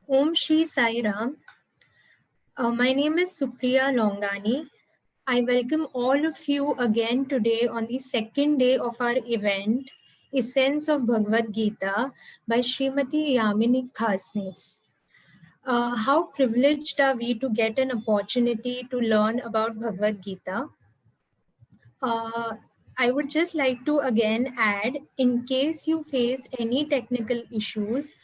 Om Shri Sai Ram. My name is Supriya Longani. I welcome all of you again today on the second day of our event, Essence of Bhagavad Gita by Srimati Yamini Khasnis. How privileged are we to get an opportunity to learn about Bhagavad Gita? Uh, I would just like to again add, in case you face any technical issues,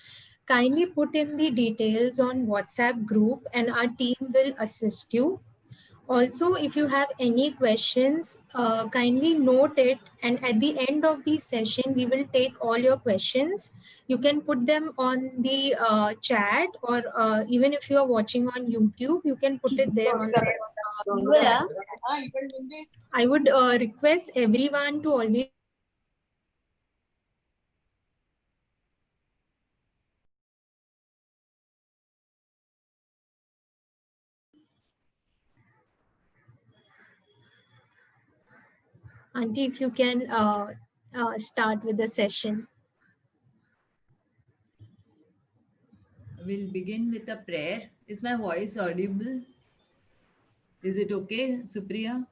kindly put in the details on WhatsApp group and our team will assist you. Also, if you have any questions, kindly note it, and at the end of the session, we will take all your questions. You can put them on the chat, or even if you are watching on YouTube, you can put it there on the chat. I would request everyone to always Auntie, if you can start with the session. We'll begin with a prayer. Is my voice audible? Is it okay, Supriya?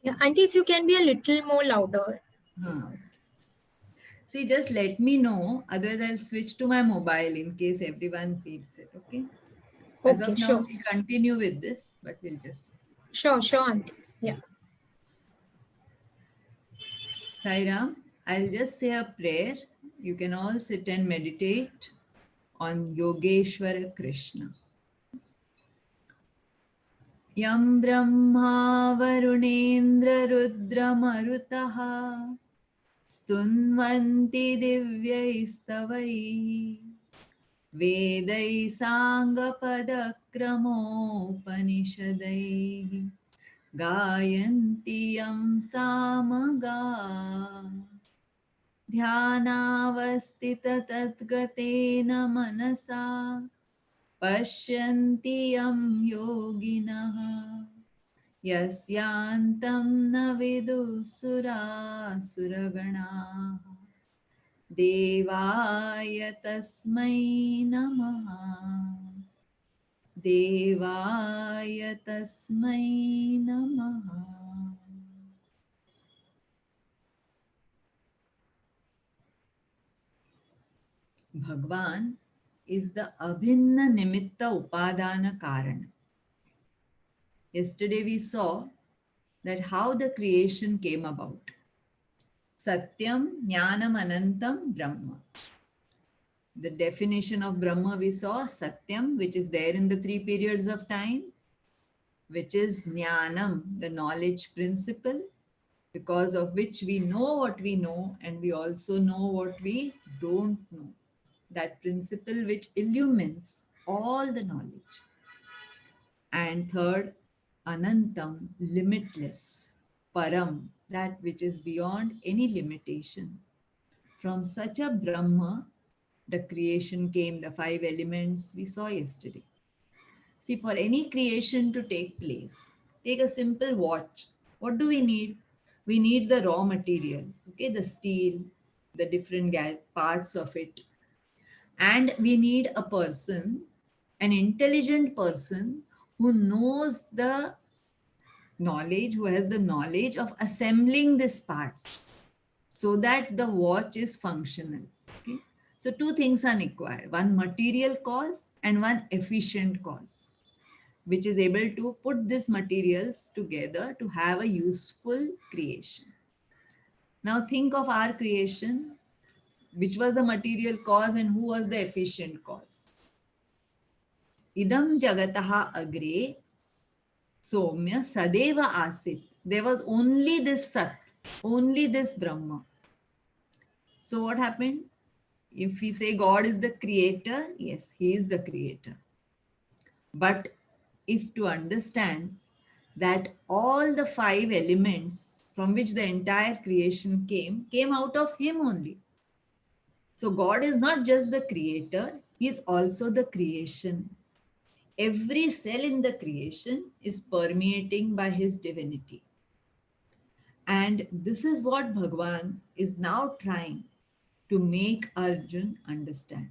Yeah, Auntie, if you can be a little more louder. Huh. See, just let me know. Otherwise, I'll switch to my mobile in case everyone feels it. Okay. As Okay, of now, sure. we'll continue with this, but we'll just. Sure, Auntie. Yeah. Sairam, I'll just say a prayer. You can all sit and meditate on Yogeshwara Krishna. Yam Brahma Varunendra Rudra Marutaha स्तुन्वन्ति दिव्यैस्तवैः वेदैः साङ्गपदक्रमोपनिषदैः गायन्ति यं सामगा ध्यानावस्थिततद्गतेन मनसा पश्यन्ति यं योगिनः यस्यान्तं न विदुःसुरासुरगणाः देवाय तस्मै नमः देवाय तस्मै नमः Bhagwan is the Abhinna Nimitta Upadana Karana. Yesterday we saw that how the creation came about. Satyam Jnanam Anantam Brahma. The definition of Brahma we saw, Satyam, which is there in the three periods of time, which is Jnanam, the knowledge principle, because of which we know what we know and we also know what we don't know. That principle which illumines all the knowledge. And third, Anantam, limitless, Param, that which is beyond any limitation. From such a Brahma, the creation came, the five elements we saw yesterday. See, for any creation to take place, take a simple watch. What do we need? We need the raw materials, okay, the steel, the different parts of it. And we need a person, an intelligent person who knows the knowledge, who has the knowledge of assembling these parts so that the watch is functional. Okay? So two things are required, one material cause and one efficient cause, which is able to put these materials together to have a useful creation. Now think of our creation, which was the material cause and who was the efficient cause. Idam jagataha agre somya sadeva asit. There was only this Sat, only this Brahma. So what happened? If we say God is the creator, yes, he is the creator. But if to understand that all the five elements from which the entire creation came out of him only. So God is not just the creator, he is also the creation. Every cell in the creation is permeating by his divinity. And this is what Bhagwan is now trying to make Arjun understand.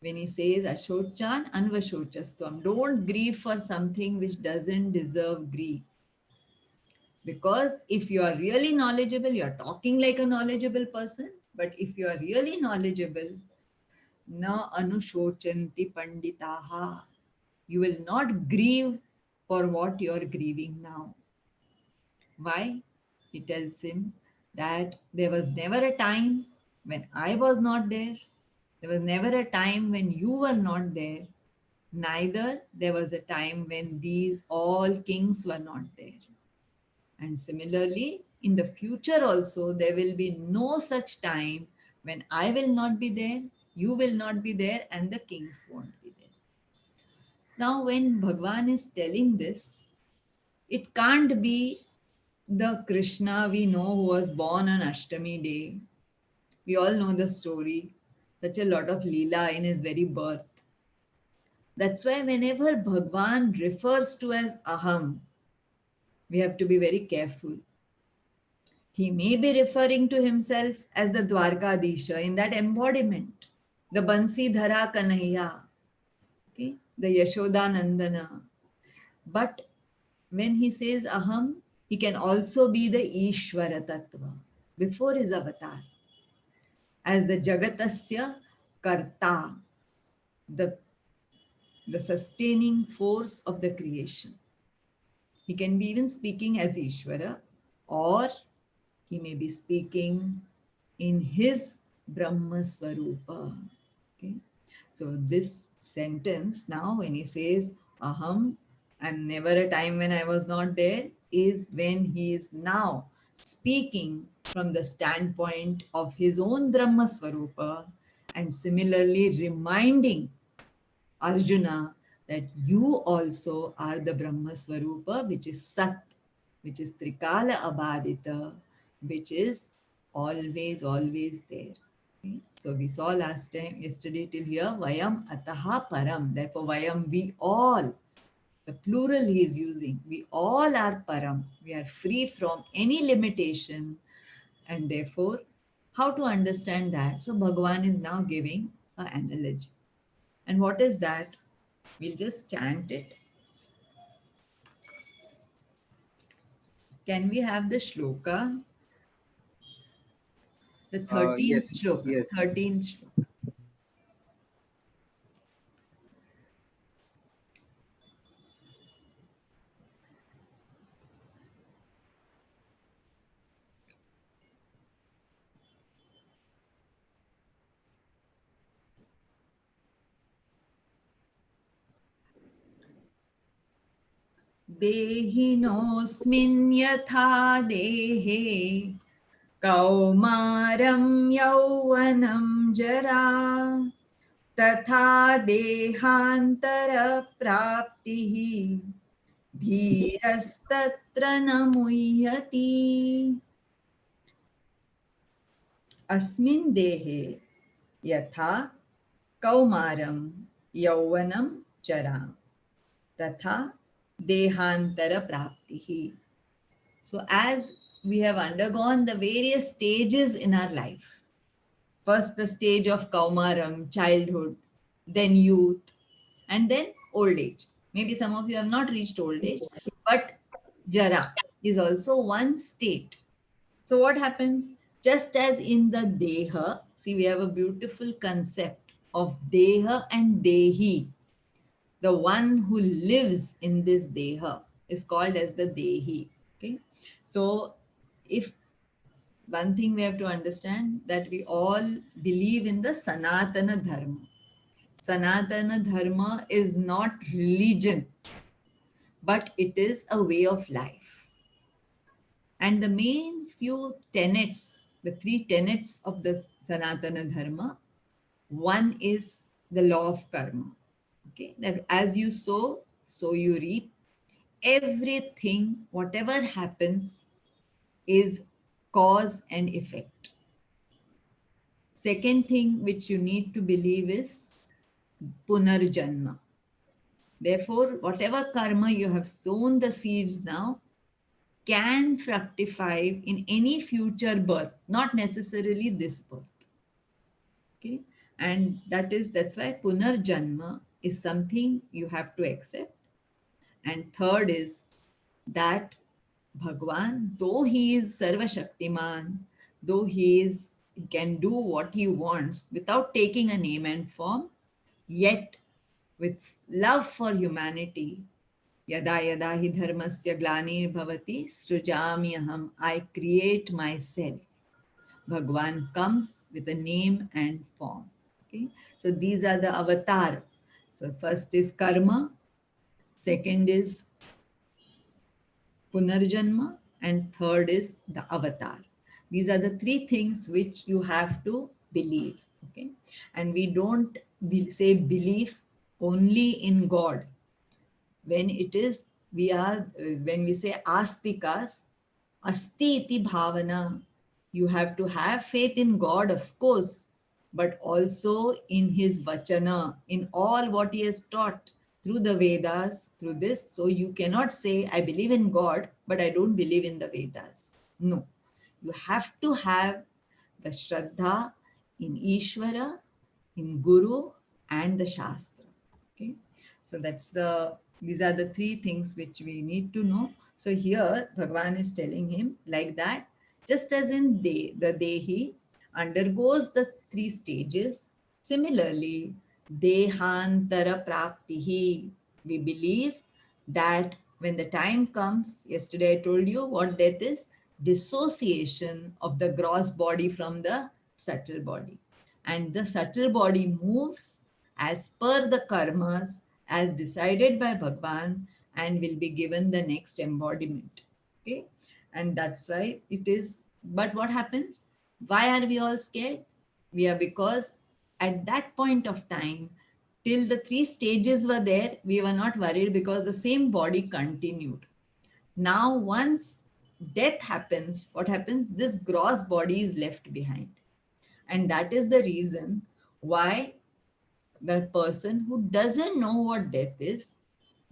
When he says Ashochan Anvashocastvam, don't grieve for something which doesn't deserve grief. Because if you are really knowledgeable, you are talking like a knowledgeable person. But if you are really knowledgeable, na anushocanti panditaha, you will not grieve for what you are grieving now. Why? He tells him that there was never a time when I was not there. There was never a time when you were not there. Neither there was a time when these all kings were not there. And similarly, in the future also, there will be no such time when I will not be there, you will not be there, and the kings won't be there. Now, when Bhagwan is telling this, it can't be the Krishna we know who was born on Ashtami day. We all know the story. Such a lot of Leela in his very birth. That's why whenever Bhagwan refers to as Aham, we have to be very careful. He may be referring to himself as the Dwarkadisha in that embodiment, the Bansi Dhara Kanhaiya, okay, the Yashoda Nandana. But when he says Aham, he can also be the Ishvara Tattva before his avatar, as the Jagatasya Karta, the, the sustaining force of the creation. He can be even speaking as Ishvara, or he may be speaking in his Brahma Swarupa. Okay. So this sentence now, when he says Aham, I'm never a time when I was not there, is when he is now speaking from the standpoint of his own Brahma Swarupa, and similarly reminding Arjuna that you also are the Brahma Swarupa, which is Sat, which is Trikala Abhadita, which is always there. Okay? So we saw last time, yesterday till here, Vayam Ataha Param. Therefore, Vayam, we all, the plural he is using, we all are Param. We are free from any limitation. And therefore, how to understand that? So Bhagavan is now giving an analogy. And what is that? We'll just chant it. Can we have the shloka? The 13th Yes, shloka. yes. 13th shloka. देहिनोऽस्मिन् यथा देहे कौमारं यौवनं जरा तथा देहान्तरप्राप्तिः धीरस्तत्र न मुह्यति अस्मिन् देहे यथा कौमारं यौवनं जरा तथा dehantara praptihi. So as we have undergone the various stages in our life, first the stage of kaumaram, childhood, then youth, and then old age. Maybe some of you have not reached old age, but jara is also one state. So what happens? Just as in the deha, see, we have a beautiful concept of deha and dehi. The one who lives in this deha is called as the dehi. Okay. So if one thing we have to understand, that we all believe in the Sanatana Dharma. Sanatana Dharma is not religion, but it is a way of life. And the main few tenets, the three tenets of the Sanatana Dharma, one is the law of karma. Okay, that as you sow, so you reap. Everything, whatever happens, is cause and effect. Second thing which you need to believe is punarjanma. Therefore, whatever karma you have sown the seeds now can fructify in any future birth, not necessarily this birth. Okay, and that's why punarjanma is something you have to accept. And third is that Bhagwan, though he is Sarva Shaktiman, though he can do what he wants without taking a name and form, yet with love for humanity, yada yada hi dharmasya glanir bhavati srujami aham, I create myself. Bhagwan comes with a name and form. Okay, so these are the avatar. So first is karma, second is punarjanma, and third is the avatar. These are the three things which you have to believe. Okay, and we don't say belief only in God. When it is, we are, when we say astikas, asti iti bhavana, you have to have faith in God, of course, but also in his vachana, in all what he has taught through the Vedas, through this. So you cannot say, I believe in God, but I don't believe in the Vedas. No, you have to have the Shraddha in Ishvara, in Guru, and the Shastra. Okay, so these are the three things which we need to know. So here Bhagavan is telling him like that, just as in the Dehi undergoes the three stages, similarly Dehantara Praptihi, we believe that when the time comes, yesterday I told you what death is: dissociation of the gross body from the subtle body. And the subtle body moves as per the karmas as decided by Bhagwan and will be given the next embodiment. Okay, and that's why it is. But what happens? Why are we all scared? We are because at that point of time, till the three stages were there, we were not worried because the same body continued. Now, once death happens, what happens? This gross body is left behind. And that is the reason why the person who doesn't know what death is,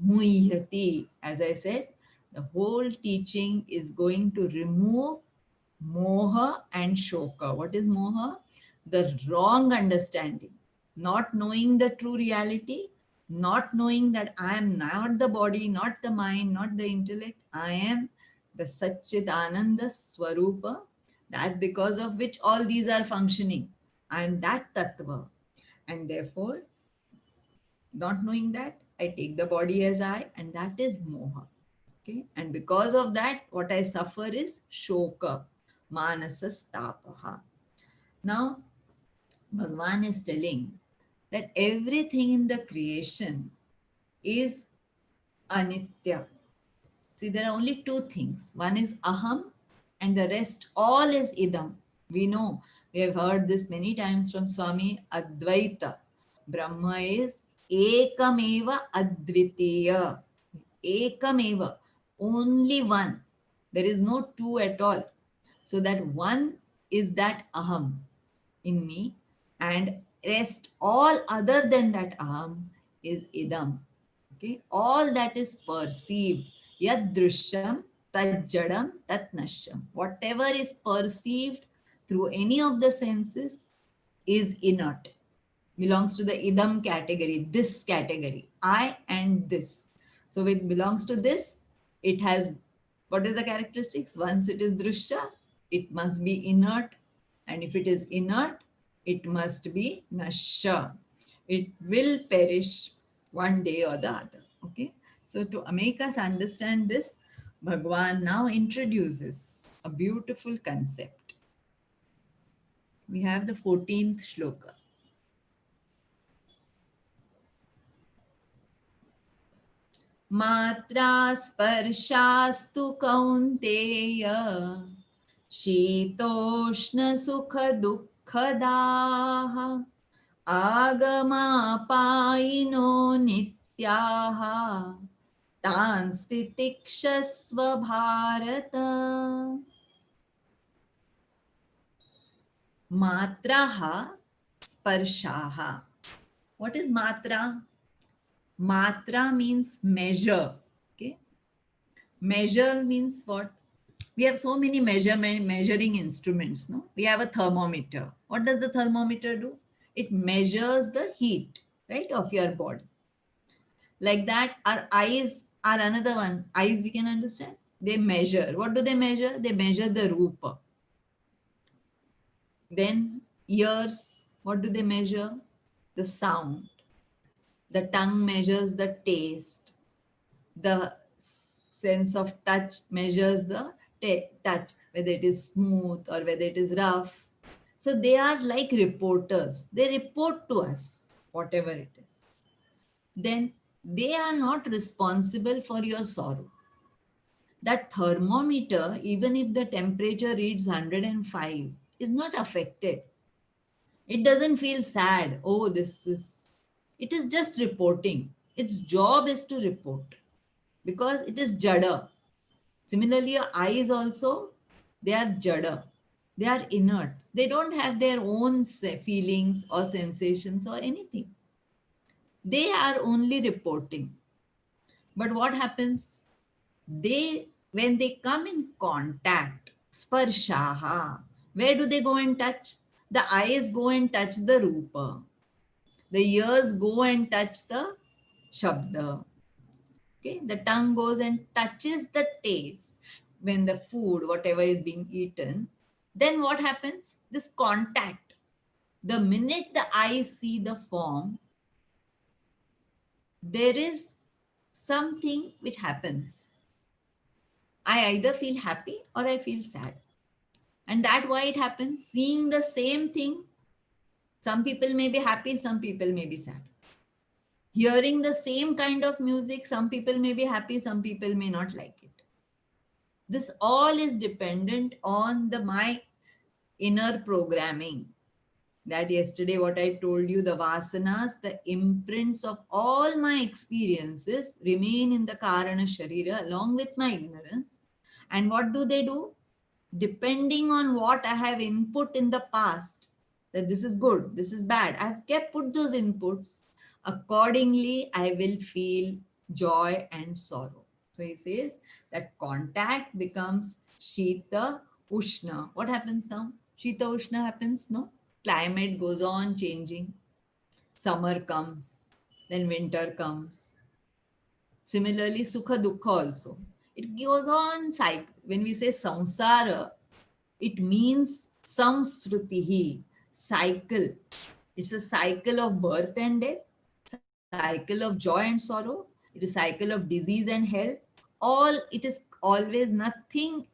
muhyati, as I said, the whole teaching is going to remove moha and shoka. What is moha? The wrong understanding, not knowing the true reality, not knowing that I am not the body, not the mind, not the intellect. I am the Satchidananda Swarupa, that because of which all these are functioning. I am that Tattva. And therefore, not knowing that, I take the body as I, and that is moha. Okay, and because of that, what I suffer is shoka, manasastapaha. Now, Bhagwan is telling that everything in the creation is anitya. See, there are only two things. One is aham, and the rest all is idam. We know, we have heard this many times from Swami Advaita. Brahma is ekameva advitiya. Ekameva, only one. There is no two at all. So that one is that aham in me, and rest all other than that aham is idam. Okay, all that is perceived, yad drishyam tad jadam tat nashyam, whatever is perceived through any of the senses is inert, belongs to the idam category, this category, I and this. So it belongs to this. It has, what is the characteristics? Once it is drishya, it must be inert. And if it is inert, it must be nashya. It will perish one day or the other. Okay. So to make us understand this, Bhagwan now introduces a beautiful concept. We have the 14th shloka. मात्रा स्पर्शास्तु कौन्तेय शीतोष्णसुखदुःखदाः आगमापायिनो नित्याः तान् स्थितिक्षस्व Bharat. मात्राः स्पर्शाः. What is matra? Matra means measure. Okay. Measure means what? We have so many measuring instruments. No, we have a thermometer. What does the thermometer do? It measures the heat, right, of your body. Like that, our eyes are another one. Eyes we can understand. They measure. What do they measure? They measure the rupa. Then ears, what do they measure? The sound. The tongue measures the taste. The sense of touch measures the touch, whether it is smooth or whether it is rough. So they are like reporters. They report to us, whatever it is. Then they are not responsible for your sorrow. That thermometer, even if the temperature reads 105, is not affected. It doesn't feel sad. Oh, this is. It is just reporting. Its job is to report because it is jada. Similarly, your eyes also, they are jada. They are inert. They don't have their own feelings or sensations or anything. They are only reporting. But what happens? When they come in contact, sparshaha, where do they go and touch? The eyes go and touch the rupa. The ears go and touch the shabda. Okay, the tongue goes and touches the taste when the food, whatever is being eaten. Then what happens? This contact. The minute the eyes see the form, there is something which happens. I either feel happy or I feel sad. And that why it happens. Seeing the same thing, some people may be happy, some people may be sad. Hearing the same kind of music, some people may be happy, some people may not like it. This all is dependent on the my inner programming. That yesterday what I told you, the vasanas, the imprints of all my experiences remain in the karana sharira along with my ignorance. And what do? Depending on what I have input in the past, that this is good, this is bad, I've kept put those inputs. Accordingly, I will feel joy and sorrow. So he says that contact becomes Shita Ushna. What happens now? Shita Ushna happens, no? Climate goes on changing. Summer comes, then winter comes. Similarly, Sukha Dukha also. It goes on cycle. When we say samsara, it means samsrutihi, cycle. It's a cycle of birth and death, cycle of joy and sorrow. It is cycle of disease and health. All it is always nothing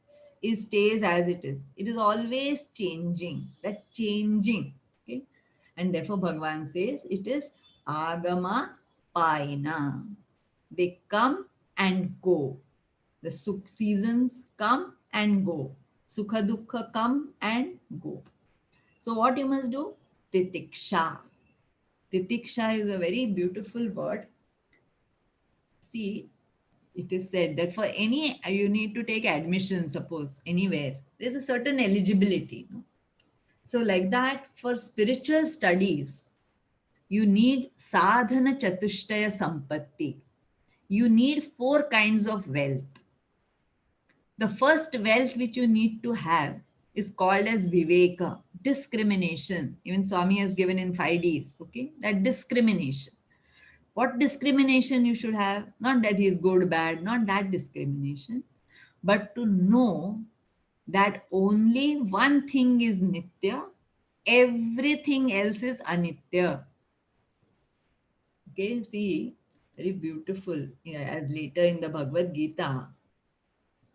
is stays as it is. It is always changing. That changing. Okay. And therefore Bhagavan says it is agama paina. They come and go. The seasons come and go. Sukha dukkha come and go. So what you must do? Titiksha. Titiksha is a very beautiful word. See, it is said that for any, you need to take admission, suppose, anywhere. There's a certain eligibility. No? So like that, for spiritual studies, you need sadhana chatushtaya sampatti. You need 4 kinds of wealth. The first wealth which you need to have is called as viveka, discrimination. Even Swami has given in 5Ds, okay? That discrimination. What discrimination you should have? Not that he is good, bad, not that discrimination, but to know that only one thing is nitya, everything else is anitya. Okay, see, very beautiful. Yeah, as later in the Bhagavad Gita,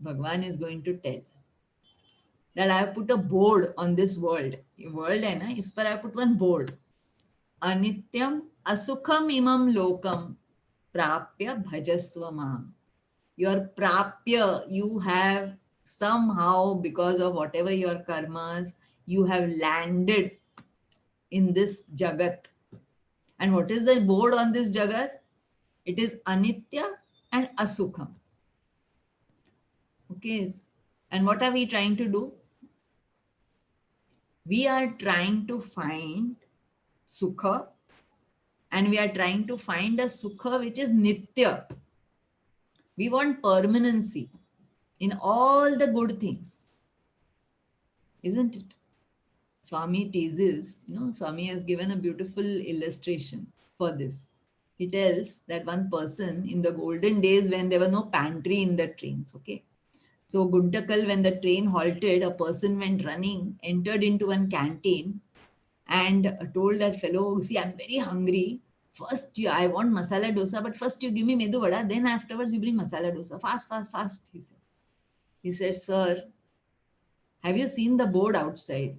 Bhagwan is going to tell that I have put a board on this world. World hai na, is par I have put one board. Anityam asukham imam lokam prapya bhajasva mam. Your prapya, you have somehow, because of whatever your karmas, you have landed in this jagat. And what is the board on this jagat? It is anitya and asukham. Okay. And what are we trying to do? We are trying to find sukha, and we are trying to find a sukha which is nitya. We want permanency in all the good things, isn't it? Swami teases, Swami has given a beautiful illustration for this. He tells that one person in the golden days when there was no pantry in the trains, okay? So Guntakal, when the train halted, a person went running, entered into one canteen and told that fellow, see, I'm very hungry. First, I want masala dosa, but first you give me medu vada, then afterwards you bring masala dosa. Fast, fast, fast, he said. He said, sir, have you seen the board outside?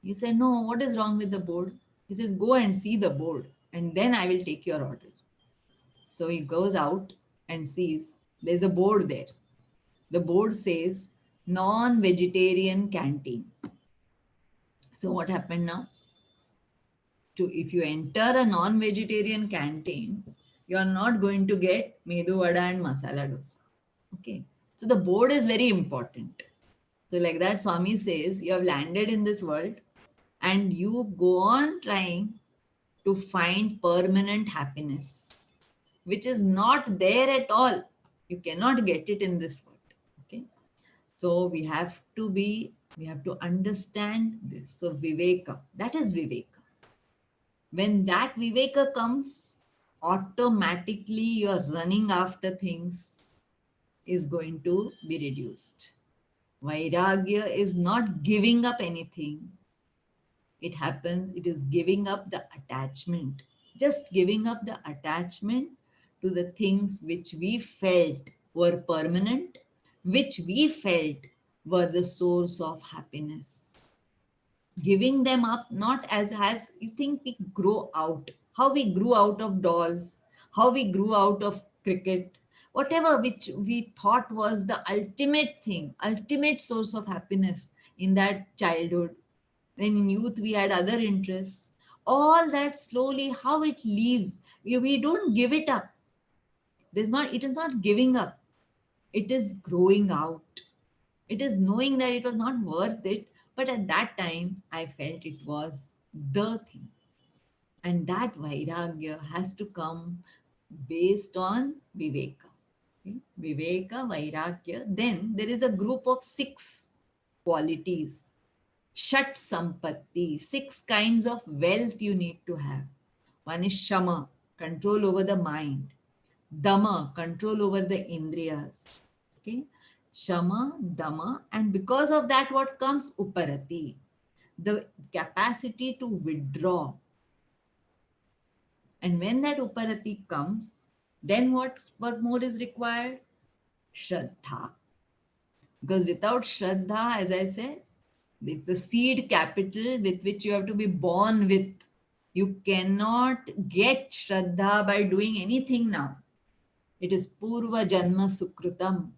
He said, no, what is wrong with the board? He says, go and see the board and then I will take your order. So he goes out and sees there's a board there. The board says non-vegetarian canteen. So what happened now? If you enter a non-vegetarian canteen, you are not going to get medu vada and masala dosa. Okay. So the board is very important. So like that, Swami says, you have landed in this world and you go on trying to find permanent happiness, which is not there at all. You cannot get it in this world. Okay. So we have to understand this. So Viveka, that is Viveka. When that Viveka comes, automatically your running after things is going to be reduced. Vairagya is not giving up anything. It is giving up the attachment. Just giving up the attachment to the things which we felt were permanent, which we felt were the source of happiness. Giving them up, not as you think we grow out, how we grew out of dolls, how we grew out of cricket, whatever which we thought was the ultimate thing, ultimate source of happiness in that childhood. Then in youth we had other interests. All that slowly, how it leaves, we don't give it up. It is not giving up, it is growing out. It is knowing that it was not worth it, but at that time I felt it was the thing. And that Vairagya has to come based on Viveka. Okay? Viveka, Vairagya. Then there is a group of 6 qualities. Shat Sampatti, 6 kinds of wealth you need to have. One is Shama, control over the mind. Dama, control over the Indriyas. Okay? Shama, Dama, and because of that, what comes? Uparati, the capacity to withdraw. And when that Uparati comes, then what more is required? Shraddha. Because without Shraddha, as I said, it's the seed capital with which you have to be born with. You cannot get Shraddha by doing anything now. It is Purva Janma Sukrutam.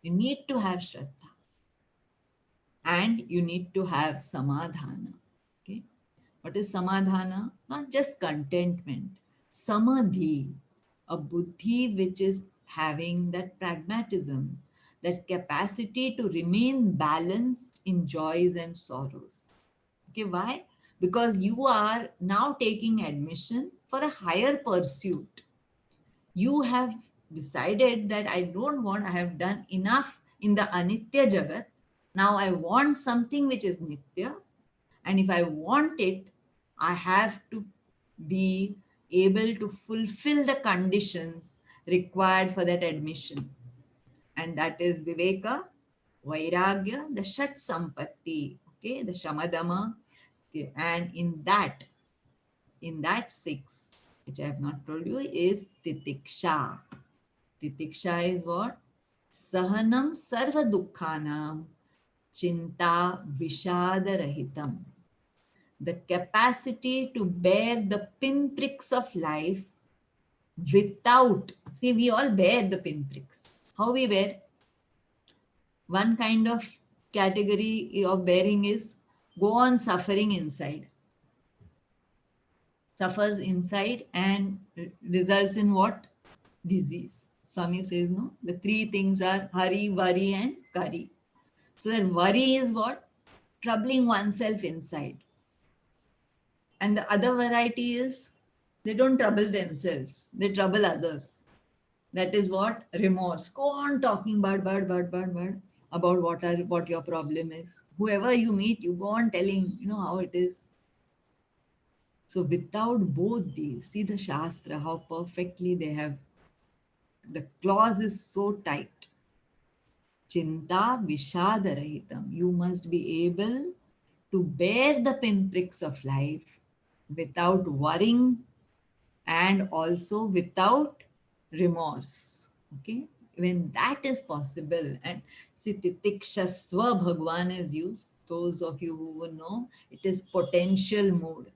You need to have Shraddha. And you need to have Samadhana. Okay? What is Samadhana? Not just contentment. Samadhi, a buddhi which is having that pragmatism, that capacity to remain balanced in joys and sorrows. Okay, why? Because you are now taking admission for a higher pursuit. You have decided that I have done enough in the Anitya Jagat. Now I want something which is Nitya. And if I want it, I have to be able to fulfill the conditions required for that admission. And that is Viveka, Vairagya, the Shat Sampatti, okay, the Shamadama. And in that 6, which I have not told you, is Titiksha. Titiksha is what? Sahanam Sarva Dukkhanam Chinta Vishada Rahitam. The capacity to bear the pinpricks of life without, see, we all bear the pinpricks. How we bear? One kind of category of bearing is go on suffering inside. Suffers inside and results in what? Disease. Swami says, no, the 3 things are hari, worry, and kari. So that worry is what? Troubling oneself inside. And the other variety is they don't trouble themselves, they trouble others. That is what? Remorse. Go on talking bad. about what your problem is. Whoever you meet, you go on telling, how it is. So without both these, see the Shastra, how perfectly they have, the clause is so tight. Chinta Vishadarahitam. You must be able to bear the pinpricks of life without worrying and also without remorse. Okay? When that is possible, and see, titikshasva Bhagwan is used, those of you who will know, it is potential mood.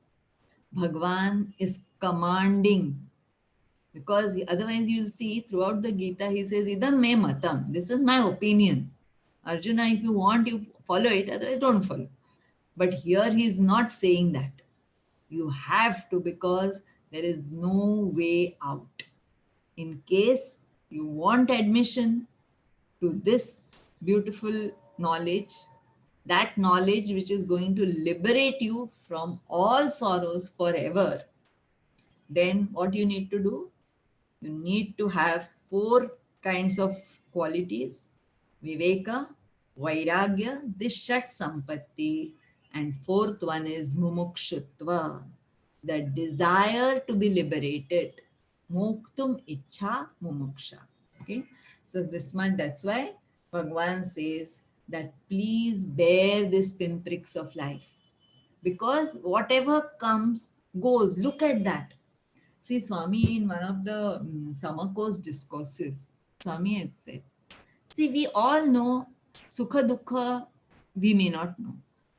Bhagwan is commanding, because otherwise you'll see throughout the Gita he says, Idam me matam, this is my opinion. Arjuna, if you want, you follow it, otherwise don't follow. But here he is not saying that. You have to, because there is no way out. In case you want admission to this beautiful knowledge, that knowledge which is going to liberate you from all sorrows forever, then what you need to do? You need to have four kinds of qualities: Viveka, Vairagya, Dishat Sampatti, and fourth one is Mumukshutva, the desire to be liberated. Muktum Ichha Mumuksha. Okay, so this one, that's why Bhagwan says that please bear this pinpricks of life, because whatever comes goes. Look at that. See, Swami, in one of the summer course discourses, Swami had said, see, we all know Sukha Dukha, we may not know.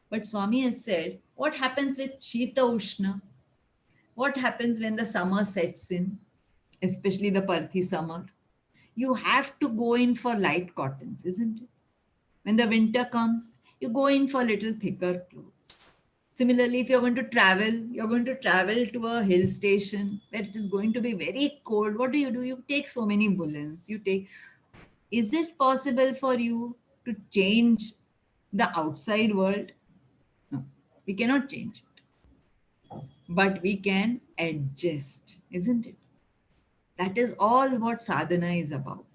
But Swami has said, what happens with Shita Ushna? What happens when the summer sets in, especially the Parthi summer? You have to go in for light cottons, isn't it? When the winter comes, you go in for little thicker clothes. Similarly, if you're going to travel to a hill station where it is going to be very cold. What do? You take so many woolens. Is it possible for you to change the outside world? No, we cannot change it. But we can adjust, isn't it? That is all what sadhana is about.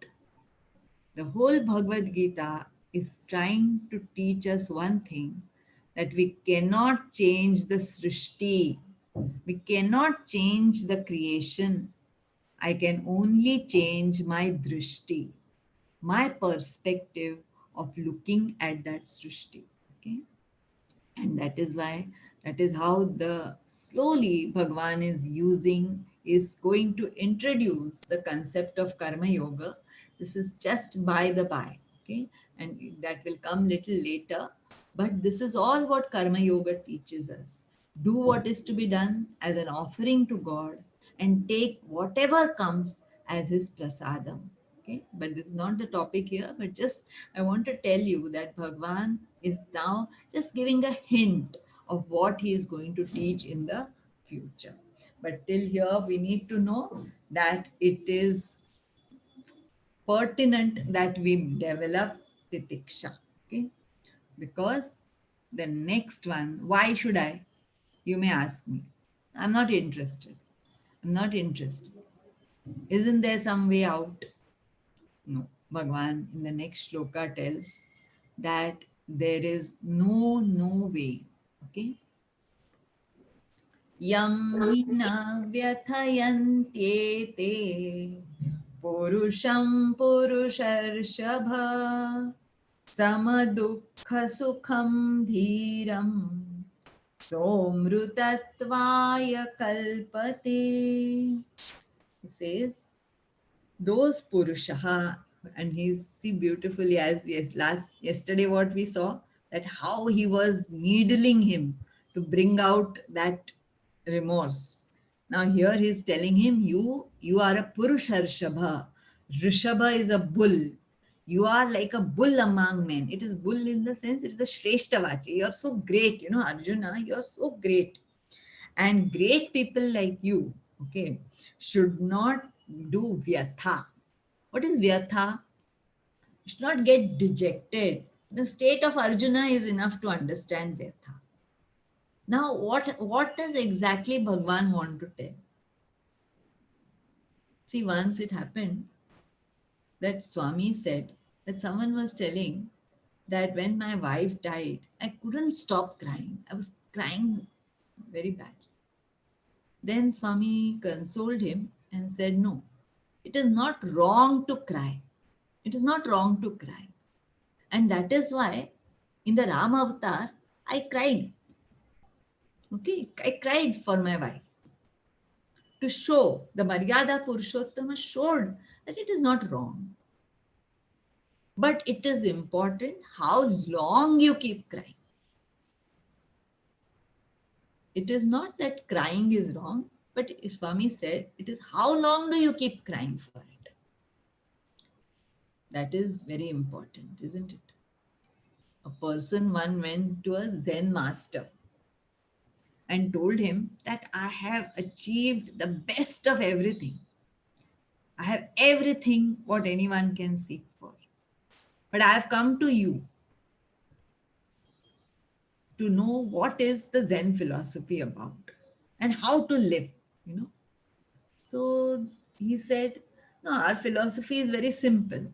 The whole Bhagavad Gita is trying to teach us one thing, that we cannot change the Srishti. We cannot change the creation. I can only change my drishti, my perspective of looking at that Srishti. Okay? And that is why, that is how the slowly Bhagwan is going to introduce the concept of karma yoga. This is just by the by, okay, and that will come little later. But this is all what karma yoga teaches us: do what is to be done as an offering to God, and take whatever comes as his prasadam. Okay, but this is not the topic here, but just I want to tell you that Bhagwan is now just giving a hint of what he is going to teach in the future. But till here, we need to know that it is pertinent that we develop titiksha. Okay, because the next one, why should I? You may ask me. I'm not interested. I'm not interested. Isn't there some way out? No. Bhagwan in the next shloka tells that there is no way. Okay. Yam hina vyathayantye purusham purusharshabha samadukha sukham dhiram somrutatvaya kalpate. He says, those purushaha, and he's see beautifully, as yesterday what we saw, that how he was needling him to bring out that remorse. Now here he's telling him, you are a purusharshabha. Rishabha is a bull. You are like a bull among men. It is bull in the sense, it is a shrestavachi. You're so great, Arjuna, you're so great. And great people like you, okay, should not do vyatha. What is vyatha? You should not get dejected. The state of Arjuna is enough to understand vyatha. Now, what does exactly Bhagwan want to tell? See, once it happened that Swami said that someone was telling that when my wife died, I couldn't stop crying. I was crying very bad. Then Swami consoled him and said, no, it is not wrong to cry. It is not wrong to cry. And that is why in the Ram avatar, I cried. Okay, I cried for my wife to show the Maryada Purushottama showed that it is not wrong. But it is important how long you keep crying. It is not that crying is wrong, but Swami said it is how long do you keep crying for it. That is very important, isn't it? A person one went to a Zen master and told him that I have achieved the best of everything. I have everything what anyone can seek for. But I have come to you to know what is the Zen philosophy about and how to live, you know. So he said, no, our philosophy is very simple.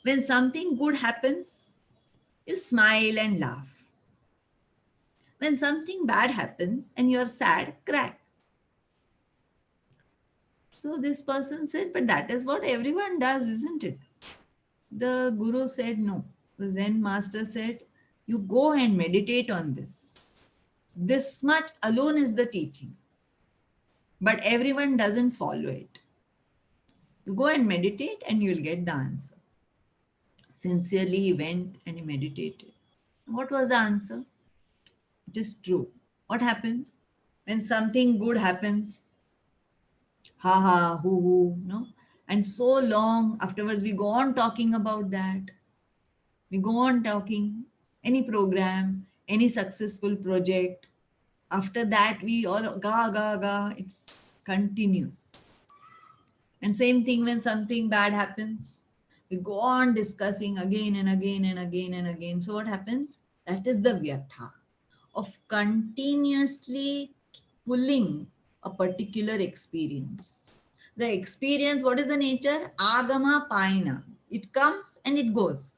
When something good happens, you smile and laugh. When something bad happens and you're sad, cry. So this person said, but that is what everyone does, isn't it? The guru said, no. The Zen master said, you go and meditate on this. This much alone is the teaching, but everyone doesn't follow it. You go and meditate and you'll get the answer. Sincerely, he went and he meditated. What was the answer? It is true. What happens? When something good happens, ha ha, hoo hoo, no? And so long afterwards, we go on talking about that. We go on talking any program, any successful project. After that, we all ga ga ga. It continues. And same thing when something bad happens, we go on discussing again and again and again and again. So what happens? That is the vyatha of continuously pulling a particular experience. The experience, what is the nature? Agama paina. It comes and it goes.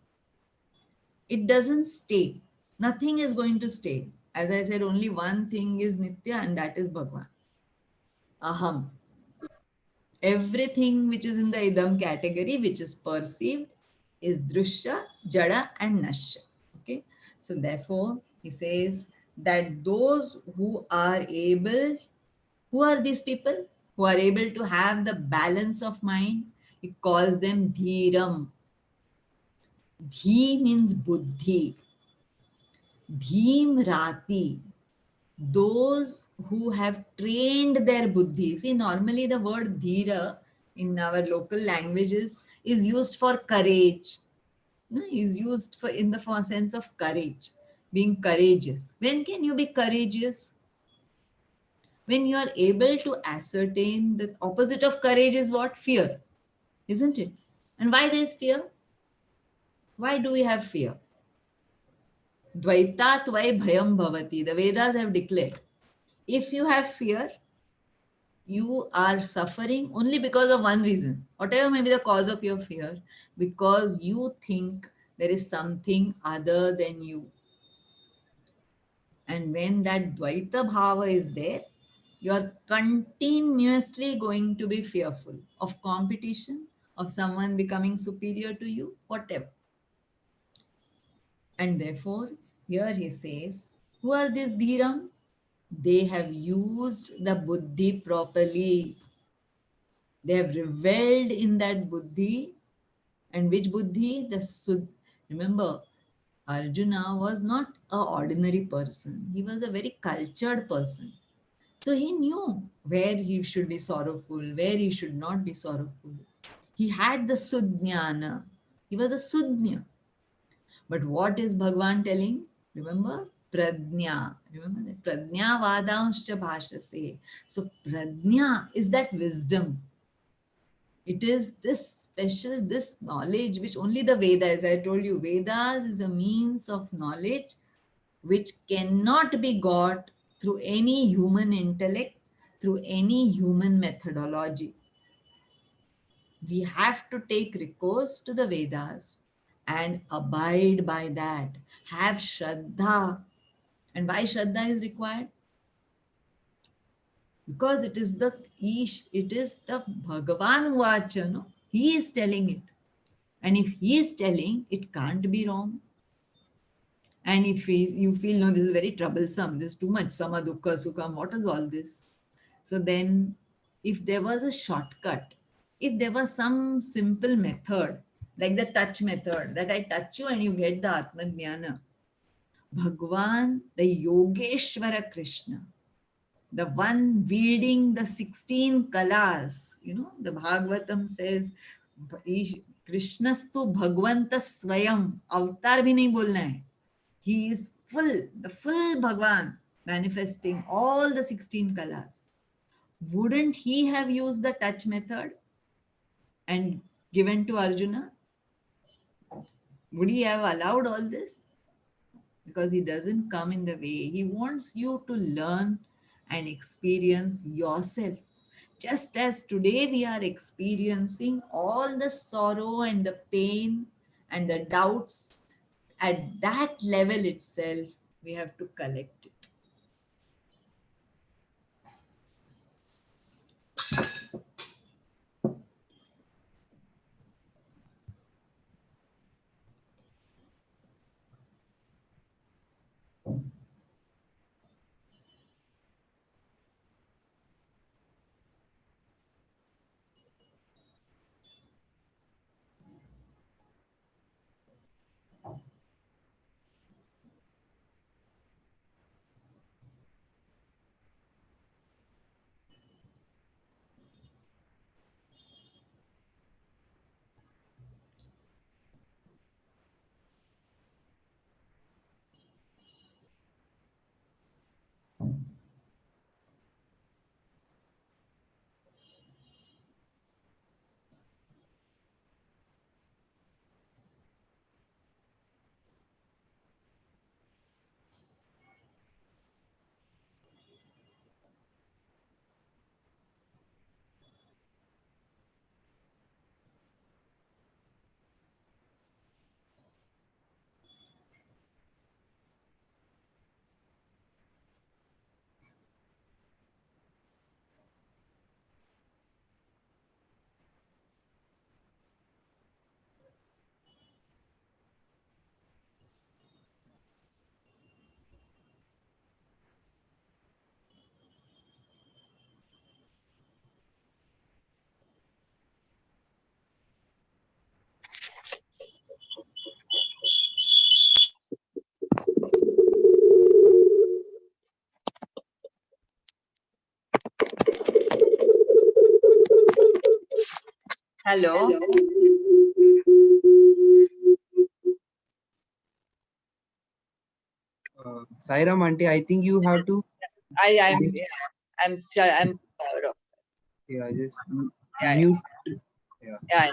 It doesn't stay. Nothing is going to stay. As I said, only one thing is Nitya, and that is Bhagwan. Aham. Everything which is in the idam category, which is perceived, is drishya, jada, and nashya. Okay. So therefore, he says that those who are able, who are these people? Who are able to have the balance of mind? He calls them dhiram. Dhi means buddhi. Dhim rati. Those who have trained their buddhi. See, normally the word dhira in our local languages is used for courage. No, is used for in the sense of courage, being courageous. When can you be courageous? When you are able to ascertain the opposite of courage is what? Fear, isn't it? And why there is fear? Why do we have fear? Dvaitat vai bhayam bhavati. The Vedas have declared. If you have fear, you are suffering only because of one reason, whatever may be the cause of your fear, because you think there is something other than you. And when that Dvaita Bhava is there, you are continuously going to be fearful of competition, of someone becoming superior to you, whatever. And therefore, here he says, who are these Dhiram? They have used the buddhi properly. They have reveled in that buddhi. And which buddhi? The Sud. Remember, Arjuna was not an ordinary person. He was a very cultured person. So he knew where he should be sorrowful, where he should not be sorrowful. He had the Sudnyana. He was a Sudnya. But what is Bhagwan telling? Remember? Pradnya. Remember that? Pradnya Vadanscha Bhashase. So Pradnya is that wisdom. It is this special, this knowledge which only the Vedas, as I told you, Vedas is a means of knowledge which cannot be got through any human intellect, through any human methodology. We have to take recourse to the Vedas and abide by that. Have Shraddha. And why Shraddha is required? Because it is the Bhagavan Vacha, no? He is telling it. And if he is telling, it can't be wrong. And if you feel, no, this is very troublesome, this is too much, sama, dukkha, sukham, what is all this? So then, if there was a shortcut, if there was some simple method, like the touch method, that I touch you and you get the Atmajnana, Bhagwan, the Yogeshwara Krishna, the one wielding the 16 kalas, the Bhagavatam says, Krishnastu Bhagavanta Swayam, avatar bhi nahi bolna hai. He is full, the full Bhagwan, manifesting all the 16 kalas. Wouldn't he have used the touch method and given to Arjuna? Would he have allowed all this? Because he doesn't come in the way. He wants you to learn and experience yourself. Just as today we are experiencing all the sorrow and the pain and the doubts, at that level itself, we have to collect it. Hello. Sairam auntie, I think you have to. I'm Dis- I'm still I'm yeah, just yeah, mute. Yeah. yeah.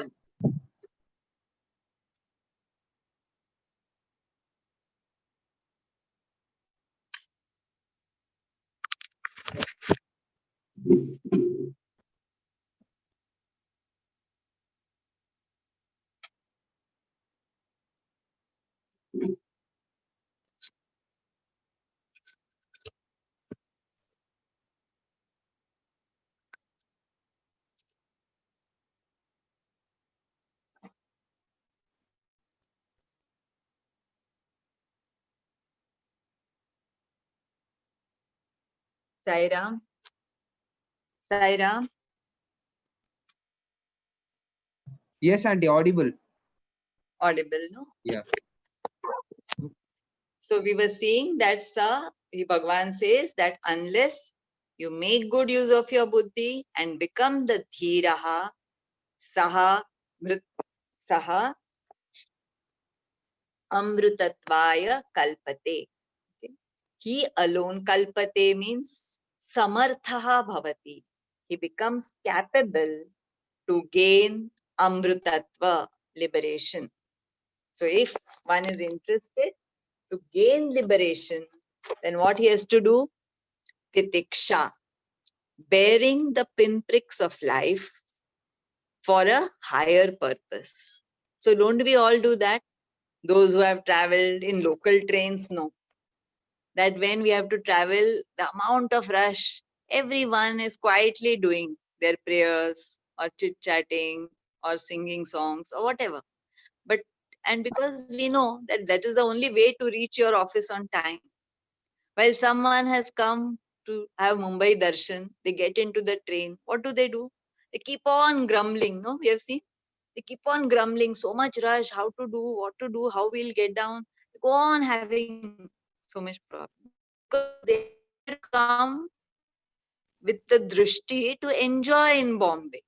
Sairam. Sairam. Yes, auntie, audible. Audible, no? Yeah. So we were seeing that Bhagavan says that unless you make good use of your buddhi and become the dhiraha, saha, saha, amrutatvaya kalpate. Okay. He alone kalpate means samarthaha bhavati. He becomes capable to gain amrutatva, liberation. So if one is interested to gain liberation, then what he has to do? Titiksha, bearing the pinpricks of life for a higher purpose. So don't we all do that? Those who have traveled in local trains know that when we have to travel, the amount of rush, everyone is quietly doing their prayers or chit chatting or singing songs or whatever. But and because we know that that is the only way to reach your office on time, while someone has come to have Mumbai Darshan, they get into the train. What do? They keep on grumbling. No, we have seen they keep on grumbling. So much rush. How to do? What to do? How we'll get down? They go on having so much problem because they had come with the drishti to enjoy in Bombay.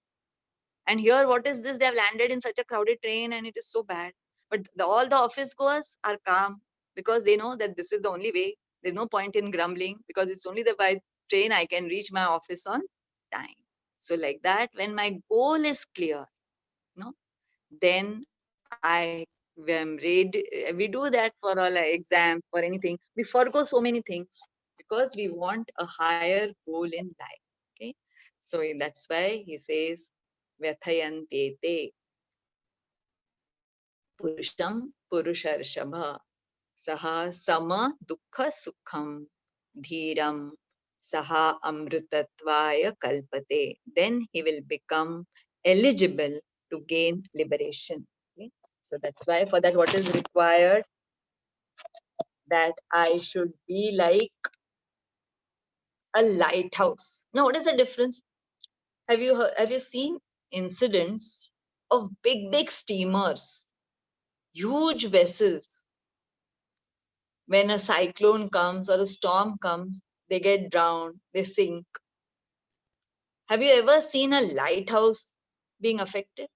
And here, what is this? They have landed in such a crowded train and it is so bad. But all the office goers are calm because they know that this is the only way. There's no point in grumbling because it's only the by train I can reach my office on time. So, like that, when my goal is clear, no, then I am ready. We do that for all our exams, for anything. We forgo so many things because we want a higher goal in life. Okay, so that's why he says, "Vyathayante purusham purusharshava saha sama dukkha sukham dhiram saha amrutatvaya kalpate." Then he will become eligible to gain liberation. Okay? So that's why for that what is required, that I should be like a lighthouse. Now what is the difference? Have you seen incidents of big steamers, huge vessels? When a cyclone comes or a storm comes, they get drowned, they sink. Have you ever seen a lighthouse being affected?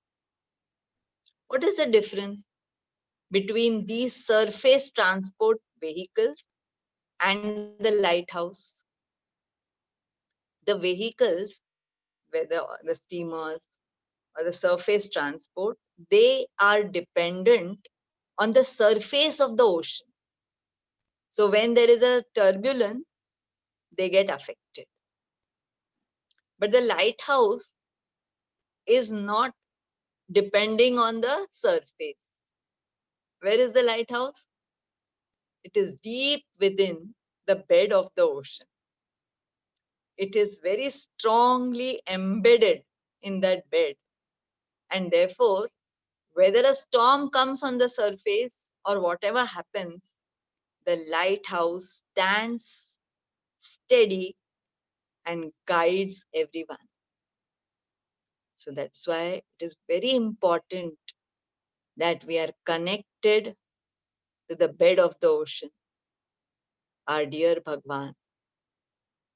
What is the difference between these surface transport vehicles and the lighthouse? The vehicles, whether the steamers or the surface transport, they are dependent on the surface of the ocean. So when there is a turbulence, they get affected. But the lighthouse is not depending on the surface. Where is the lighthouse? It is deep within the bed of the ocean. It is very strongly embedded in that bed. And therefore, whether a storm comes on the surface or whatever happens, the lighthouse stands steady and guides everyone. So that's why it is very important that we are connected to the bed of the ocean, our dear Bhagwan.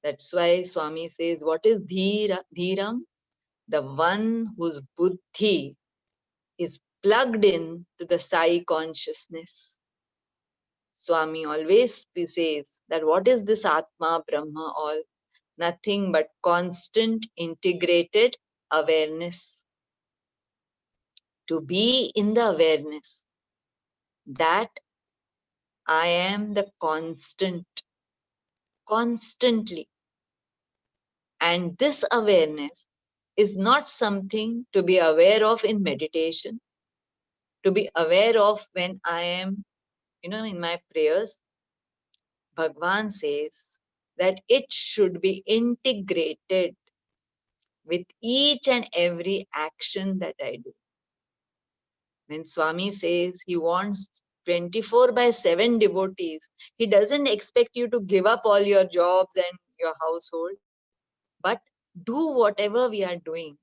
That's why Swami says, what is Dhiram? The one whose buddhi is plugged in to the Sai consciousness. Swami always says that what is this Atma, Brahma, all? Nothing but constant integrated awareness. To be in the awareness that I am the constantly. And this awareness is not something to be aware of in meditation, to be aware of when I am, in my prayers. Bhagwan says that it should be integrated with each and every action that I do. When Swami says he wants 24/7 devotees, he doesn't expect you to give up all your jobs and your household, but do whatever we are doing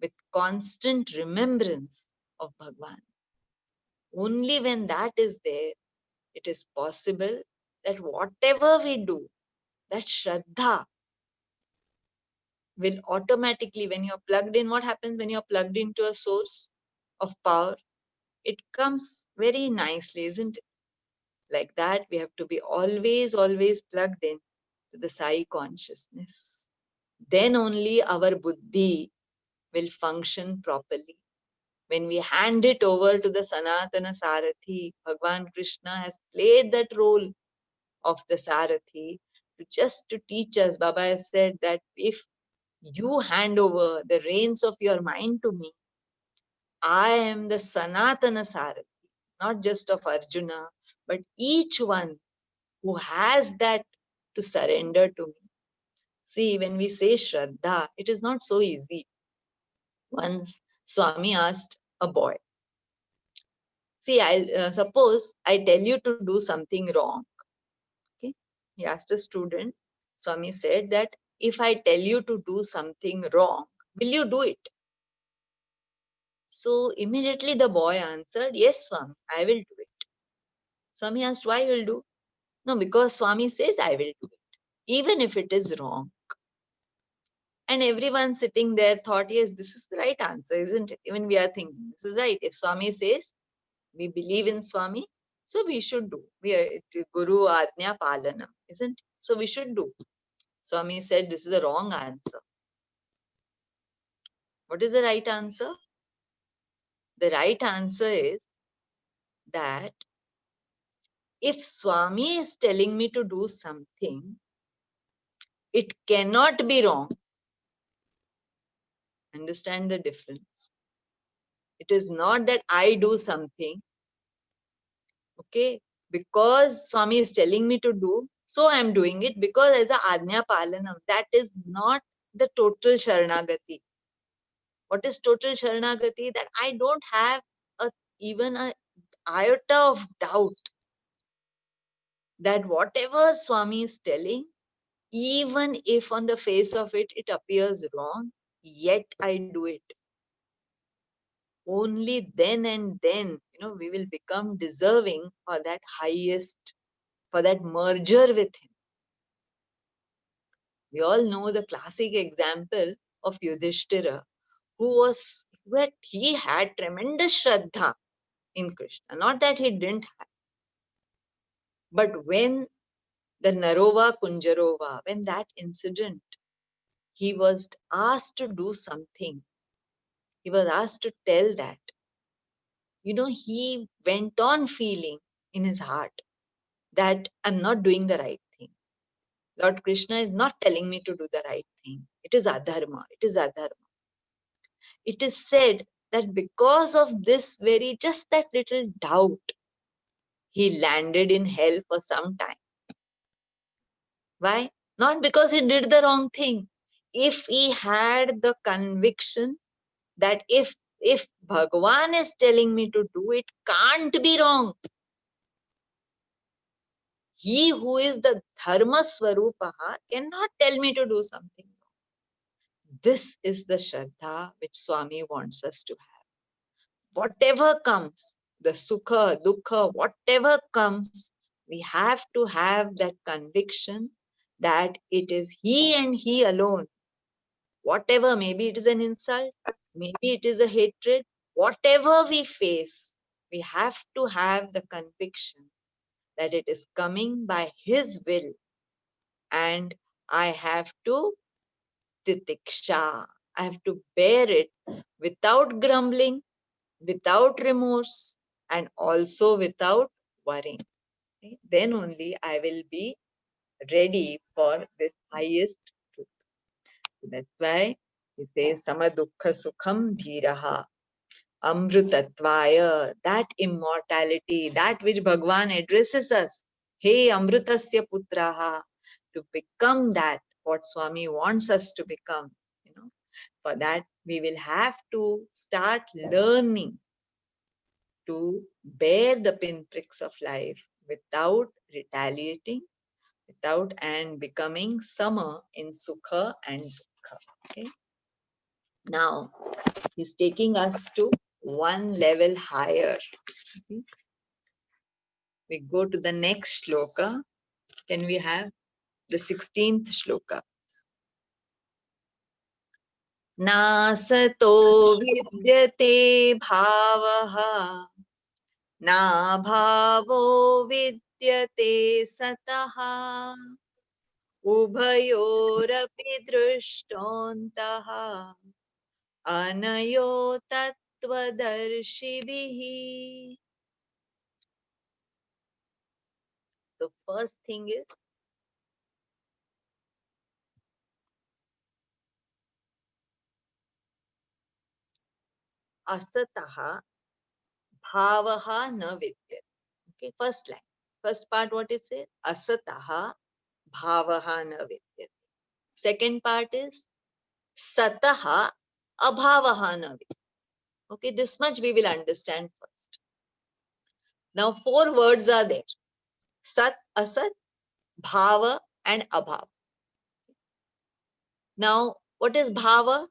with constant remembrance of Bhagwan. Only when that is there, it is possible that whatever we do, that Shraddha will automatically, when you're plugged in, what happens when you're plugged into a source of power? It comes very nicely, isn't it? Like that, we have to be always plugged in to the Sai consciousness. Then only our buddhi will function properly. When we hand it over to the Sanatana Sarathi, Bhagwan Krishna has played that role of the Sarathi just to teach us. Baba has said that if you hand over the reins of your mind to me, I am the Sanatana Sarathi. not just of Arjuna, but each one who has that to surrender to me. See, when we say Shraddha, it is not so easy. Once Swami asked a boy, see, I'll suppose I tell you to do something wrong. Okay, he asked a student. Swami said that if I tell you to do something wrong, will you do it? So immediately the boy answered, yes, Swami, I will do it. Swami asked, why will do? No, because Swami says I will do it, even if it is wrong. And everyone sitting there thought, yes, this is the right answer, isn't it? Even we are thinking, this is right. If Swami says, we believe in Swami, so we should do. It is Guru Ajna Palanam, isn't it? So we should do. Swami said, this is the wrong answer. What is the right answer? The right answer is that if Swami is telling me to do something, it cannot be wrong. Understand the difference. It is not that I do something, okay, because Swami is telling me to do, so I am doing it because as a Ajna Palanam. That is not the total Sharanagati. What is total Sharanagati? That I don't have even an iota of doubt that whatever Swami is telling, even if on the face of it, it appears wrong, yet I do it. Only then and then, we will become deserving for that highest, for that merger with him. We all know the classic example of Yudhishthira, he had tremendous Shraddha in Krishna. Not that he didn't have, but when the Narova Kunjarova, when that incident, he was asked to do something. He was asked to tell that. He went on feeling in his heart that I'm not doing the right thing. Lord Krishna is not telling me to do the right thing. It is adharma. It is adharma. It is said that because of this just that little doubt, he landed in hell for some time. Why? Not because he did the wrong thing. If he had the conviction that if Bhagwan is telling me to do it, can't be wrong. He who is the dharma swarupaha cannot tell me to do something wrong. This is the Shraddha which Swami wants us to have. Whatever comes, the sukha, dukkha, whatever comes, we have to have that conviction that it is he and he alone. Whatever, maybe it is an insult, maybe it is a hatred, whatever we face, we have to have the conviction that it is coming by his will, and I have to titiksha. I have to bear it without grumbling, without remorse, and also without worrying. Okay? Then only I will be ready for this highest truth. That's why he says Samadukha Sukham Dhiraha Amrutatvaya, that immortality, that which Bhagwan addresses us. Hey Amrutasya Putraha, to become that, what Swami wants us to become. For that we will have to start learning to bear the pinpricks of life without retaliating, and becoming sama in sukha and dukkha. Okay? Now, he's taking us to one level higher. Okay? We go to the next shloka. Can we have the 16th shloka? Nasato vidyate bhavaha na bhavo vidyate sataha ubhayorapi drishtontaha anayo tattvadarshibhihi. The first thing is asataha bhavaha na vidyate. Okay, first line. First part, what it says? Asataha bhavaha na vidyate. Second part is sataha abhavaha na vidyate. Okay, this much we will understand first. Now, 4 words are there. Sat, asat, bhava, and abhava. Now, what is bhava?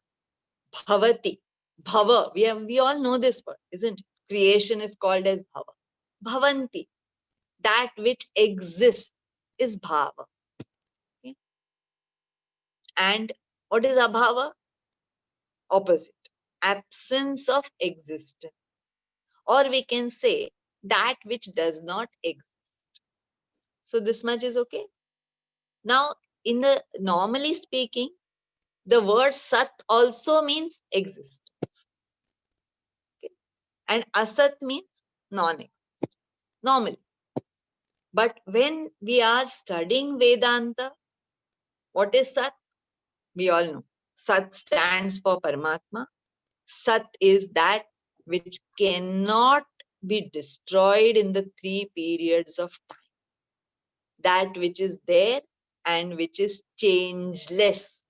Bhavati. Bhava. We all know this word, isn't it? Creation is called as bhava. Bhavanti. That which exists is bhava. Okay? And what is abhava? Opposite. Absence of existence. Or we can say that which does not exist. So this much is okay. Now, in the normally speaking, the word sat also means existence. Okay? And asat means non-existence. Normally. But when we are studying Vedanta, what is Sat? We all know. Sat stands for Paramatma. Sat is that which cannot be destroyed in the 3 periods of time. That which is there and which is changeless.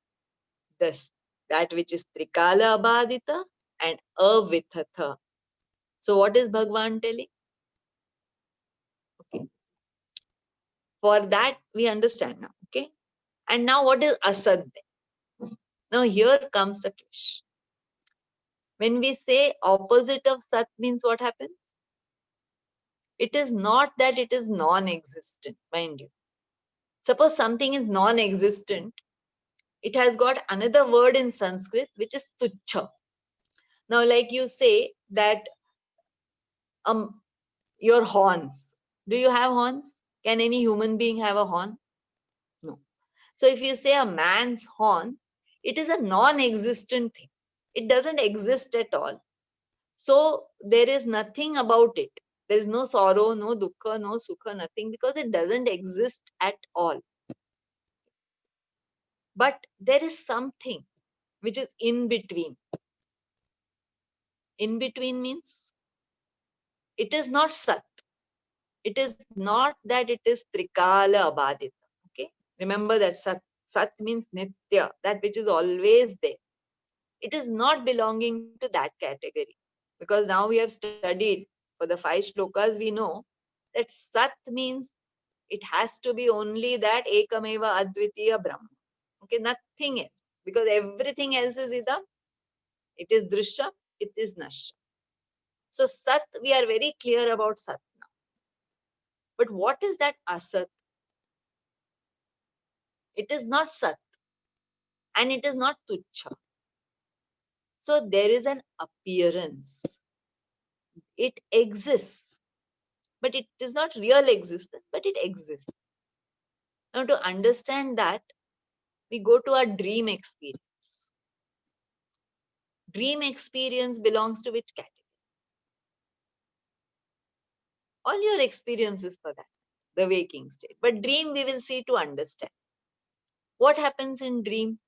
Thus, that which is Trikala Abhadita and Avithatha. So what is Bhagwan telling? Okay. For that we understand now. Okay. And now what is Asad? Now here comes the clash. When we say opposite of Sat means what happens? It is not that it is non-existent, mind you. Suppose something is non-existent, it has got another word in Sanskrit which is tuchha. Now like you say that your horns. Do you have horns? Can any human being have a horn? No. So if you say a man's horn, it is a non-existent thing. It doesn't exist at all. So there is nothing about it. There is no sorrow, no dukkha, no sukha, nothing, because it doesn't exist at all. But there is something which is in between. In between means it is not Sat. It is not that it is Trikala Abhadita. Okay? Remember that Sat. Sat means Nitya, that which is always there. It is not belonging to that category. Because now we have studied for the 5 shlokas, we know that Sat means it has to be only that Ekameva Advitiya Brahma. Okay, nothing else. Because everything else is Idam. It is Drishya, it is Nashya. So Sat, we are very clear about Sat now. But what is that Asat? It is not Sat and it is not Tuchha. So there is an appearance. It exists, but it is not real existence, but it exists. Now to understand that, we go to our dream experience. Dream experience belongs to which category? All your experiences for that, the waking state. But dream we will see to understand. What happens in dream?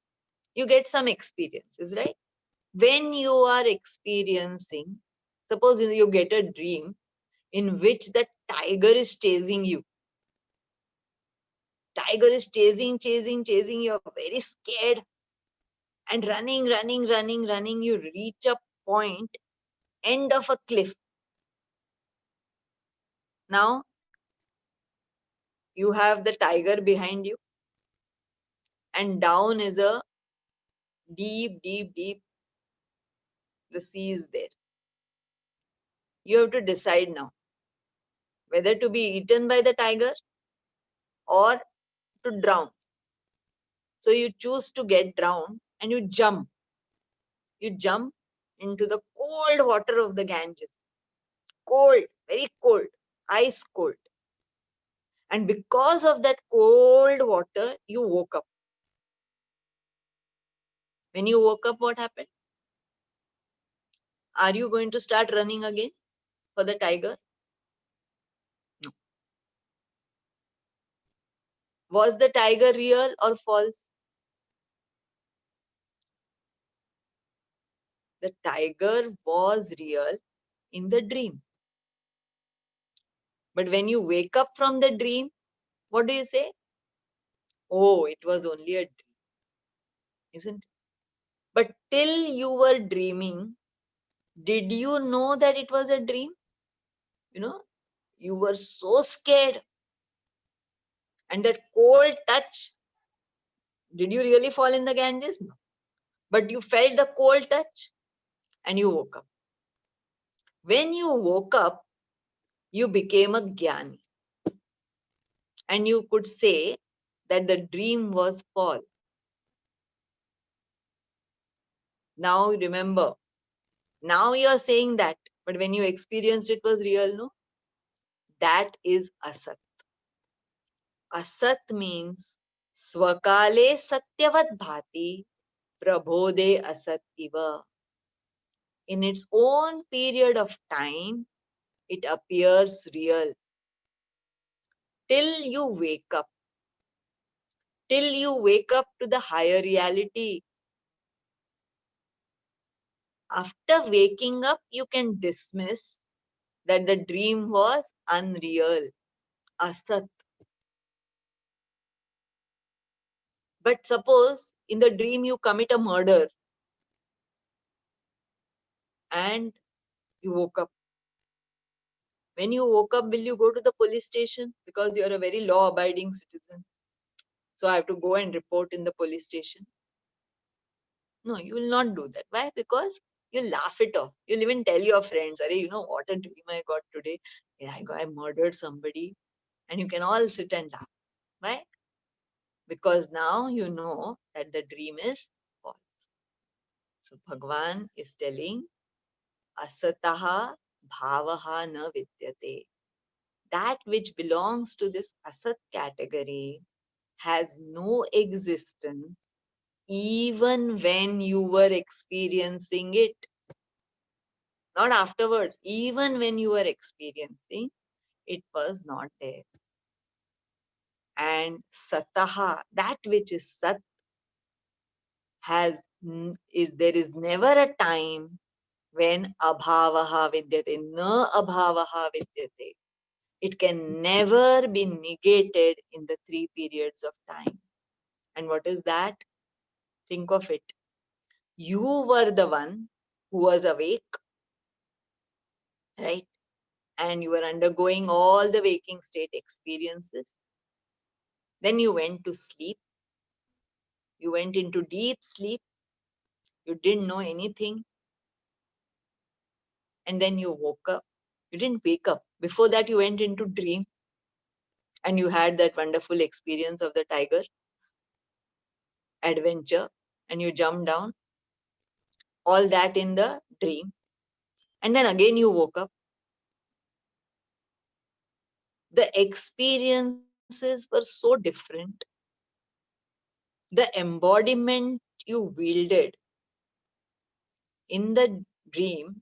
You get some experiences, right? When you are experiencing, suppose you get a dream in which the tiger is chasing you. Tiger is chasing, you're very scared and running, you reach a point, end of a cliff. Now, you have the tiger behind you and down is a deep, the sea is there. You have to decide now whether to be eaten by the tiger or to drown. So you choose to get drowned and you jump. You jump into the cold water of the Ganges. Cold, very cold, ice cold. And because of that cold water, you woke up. When you woke up, what happened? Are you going to start running again for the tiger? No. Was the tiger real or false? The tiger was real in the dream. But when you wake up from the dream, what do you say? Oh, it was only a dream, isn't it? But till you were dreaming, did you know that it was a dream? You know, you were so scared. And that cold touch, did you really fall in the Ganges? No. But you felt the cold touch and you woke up. When you woke up, you became a Jnani. And you could say that the dream was false. Now remember, now you are saying that, but when you experienced it was real, no? That is asat. Asat means swakale satyavat bhati prabhode asat iva. In its own period of time, it appears real. Till you wake up. Till you wake up to the higher reality. After waking up, you can dismiss that the dream was unreal, asat. But suppose in the dream you commit a murder and you woke up. When you woke up, will you go to the police station? Because you're a very law abiding citizen. So I have to go and report in the police station. No, you will not do that. Why? Because you laugh it off. You'll even tell your friends, Arey, you know what a dream I got today? Yeah, I murdered somebody. And you can all sit and laugh. Why? Because now you know that the dream is false. So Bhagwan is telling, asataha bhavaha na vidyate. That which belongs to this asat category has no existence even when you were experiencing it. Not afterwards, even when you were experiencing, it was not there. And sataha, that which is sat, there is never a time when abhavaha vidyate, na abhavaha vidyate. It can never be negated in the three periods of time. And what is that? Think of it. You were the one who was awake, right? And you were undergoing all the waking state experiences. Then you went to sleep. You went into deep sleep. You didn't know anything. And then you woke up. You didn't wake up. Before that, you went into dream and you had that wonderful experience of the tiger adventure and you jumped down. All that in the dream. And then again you woke up. The experiences were so different. The embodiment you wielded in the dream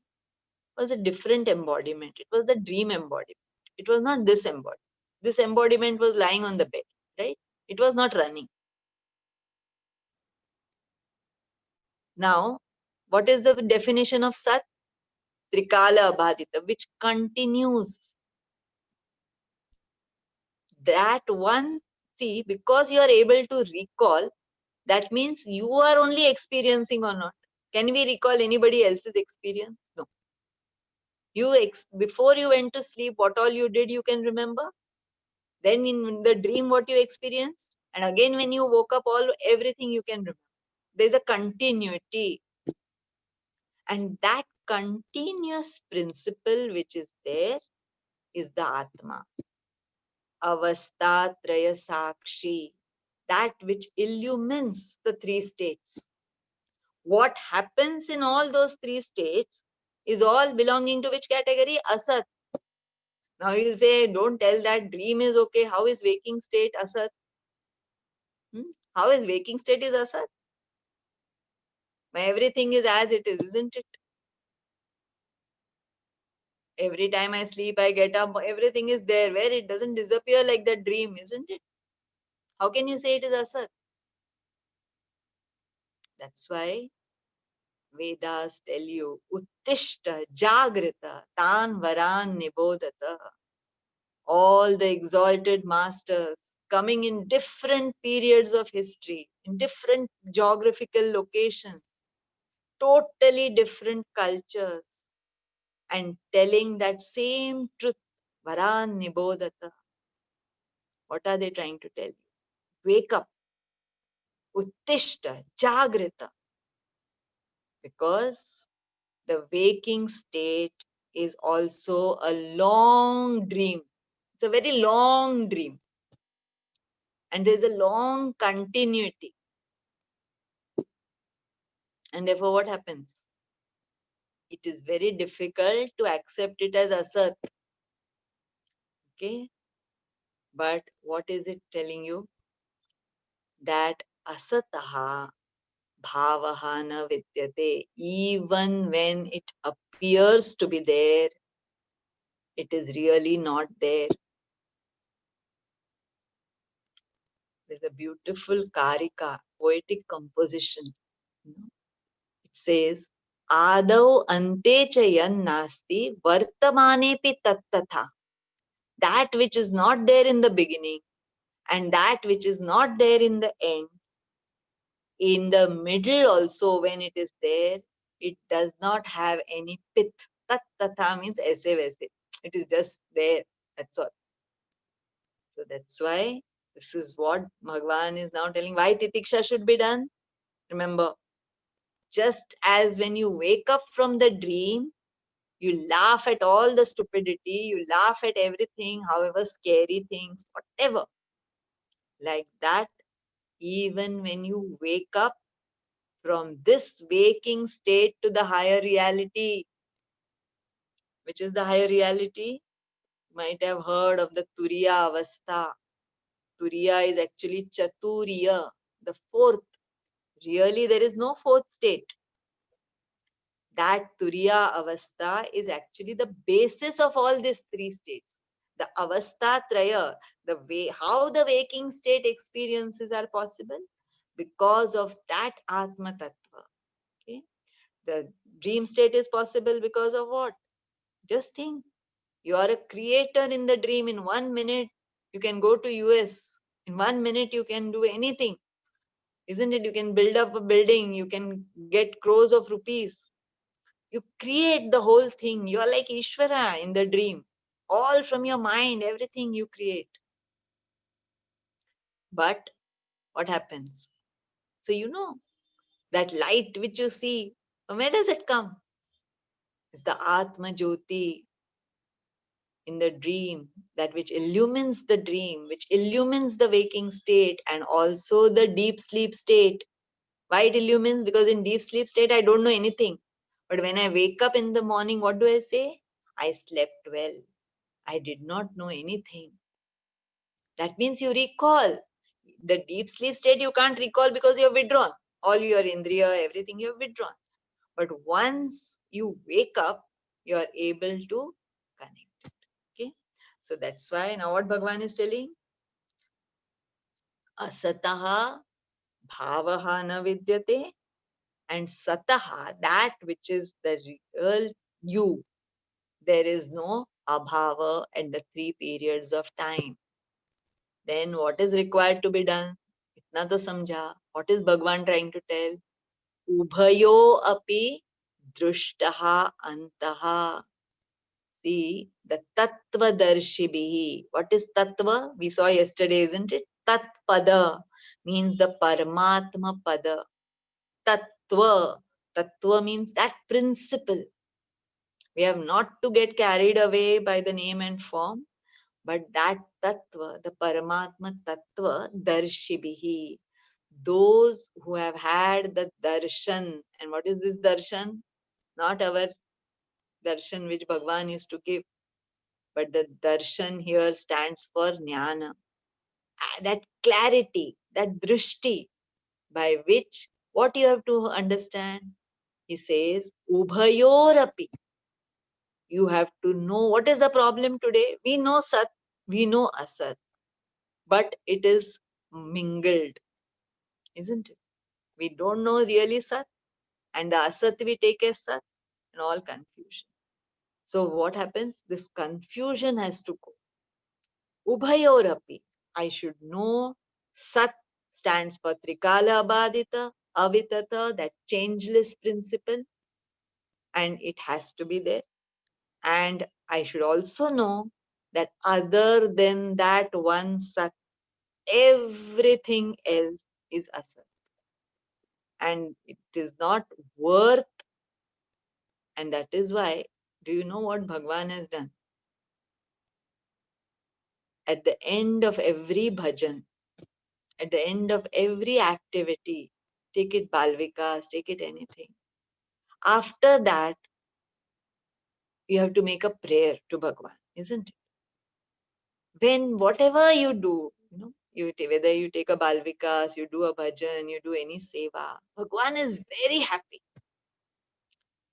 was a different embodiment. It was the dream embodiment. It was not this embodiment. This embodiment was lying on the bed, right? It was not running. Now, what is the definition of Sat? Trikala Abhadita, which continues. That one, see, because you are able to recall, that means you are only experiencing or not. Can we recall anybody else's experience? No. Before you went to sleep, what all you did, you can remember. Then in the dream, what you experienced, and again when you woke up, everything you can remember. There's a continuity, and that continuous principle which is there is the Atma, Avastatraya Sakshi, that which illumines the three states. What happens in all those three states is all belonging to which category? Asat. Now you say, don't tell that dream is okay. How is waking state Asat? How is waking state is Asat? Everything is as it is, isn't it? Every time I sleep, I get up, everything is there. Where it doesn't disappear like that dream, isn't it? How can you say it is Asat? That's why Vedas tell you, Uttishta, Jagrita, Tan Varan Nibodata. all the exalted masters coming in different periods of history, in different geographical locations, totally different cultures, and telling that same truth, Varan Nibodhata. What are they trying to tell you? Wake up, Uttishta, Jagrita, because the waking state is also a long dream. It's a very long dream. And there's a long continuity. And therefore, what happens? It is very difficult to accept it as asat. Okay? But what is it telling you? That asataha bhavaha na vidyate. Even when it appears to be there, it is really not there. There's a beautiful karika, poetic composition. It says, Adau ante cha yan nasti vartamanepi tattatha. That which is not there in the beginning and that which is not there in the end, in the middle also when it is there, it does not have any pith. Tattatha means aise vaise. It is just there. That's all. So that's why this is what Bhagwan is now telling. Why titiksha should be done? Remember, just as when you wake up from the dream, you laugh at all the stupidity, you laugh at everything, however scary things, whatever. Like that, even when you wake up from this waking state to the higher reality, which is the higher reality? You might have heard of the Turiya Avastha. Turiya is actually Chaturiya, the fourth. Really, there is no fourth state. That Turiya Avastha is actually the basis of all these three states. The Avastha Traya, the way how the waking state experiences are possible because of that Atma Tattva. Okay? The dream state is possible because of what? Just think. You are a creator in the dream. In 1 minute, you can go to US. In 1 minute, you can do anything. Isn't it? You can build up a building. You can get crores of rupees. You create the whole thing. You are like Ishvara in the dream. All from your mind, everything you create. But what happens? So you know, that light which you see, from where does it come? It's the Atma Jyoti in the dream, that which illumines the dream, which illumines the waking state and also the deep sleep state. Why it illumines? Because in deep sleep state, I don't know anything. But when I wake up in the morning, what do I say? I slept well. I did not know anything. That means you recall. The deep sleep state you can't recall because you have withdrawn. All your indriya, everything you have withdrawn. But once you wake up, you are able to connect. Okay? So that's why now what Bhagavan is telling? Asataha bhavaha na vidyate, and sataha, that which is the real you. There is no abhava at the three periods of time. Then what is required to be done? Itna to samjha. What is Bhagavan trying to tell? Ubhayo api drushtaha antaha. See, the tattva darshibihi. What is tattva? We saw yesterday, isn't it? Tat pada means the Paramatma pada. Tattva. Tattva means that principle. We have not to get carried away by the name and form, but that tattva, the Paramatma tattva, darshibihi. Those who have had the darshan. And what is this darshan? Not our darshan which Bhagwan used to give, but the darshan here stands for jnana. That clarity, that drishti, by which what you have to understand? He says, Ubhayorapi. You have to know what is the problem today. We know Sat, we know Asat, but it is mingled, isn't it? We don't know really Sat, and the Asat we take as Sat, and all confusion. So what happens? This confusion has to go. Ubhayorapi. I should know Sat stands for Trikala Abadita, Avitata, that changeless principle, and it has to be there. And I should also know that other than that one Sat, everything else is Asat. And it is not worth, and that is why, do you know what Bhagwan has done? At the end of every bhajan, at the end of every activity, take it Balvikas, take it anything. After that, you have to make a prayer to Bhagwan, isn't it? When whatever you do, whether you take a Balvikas, you do a bhajan, you do any seva, Bhagwan is very happy.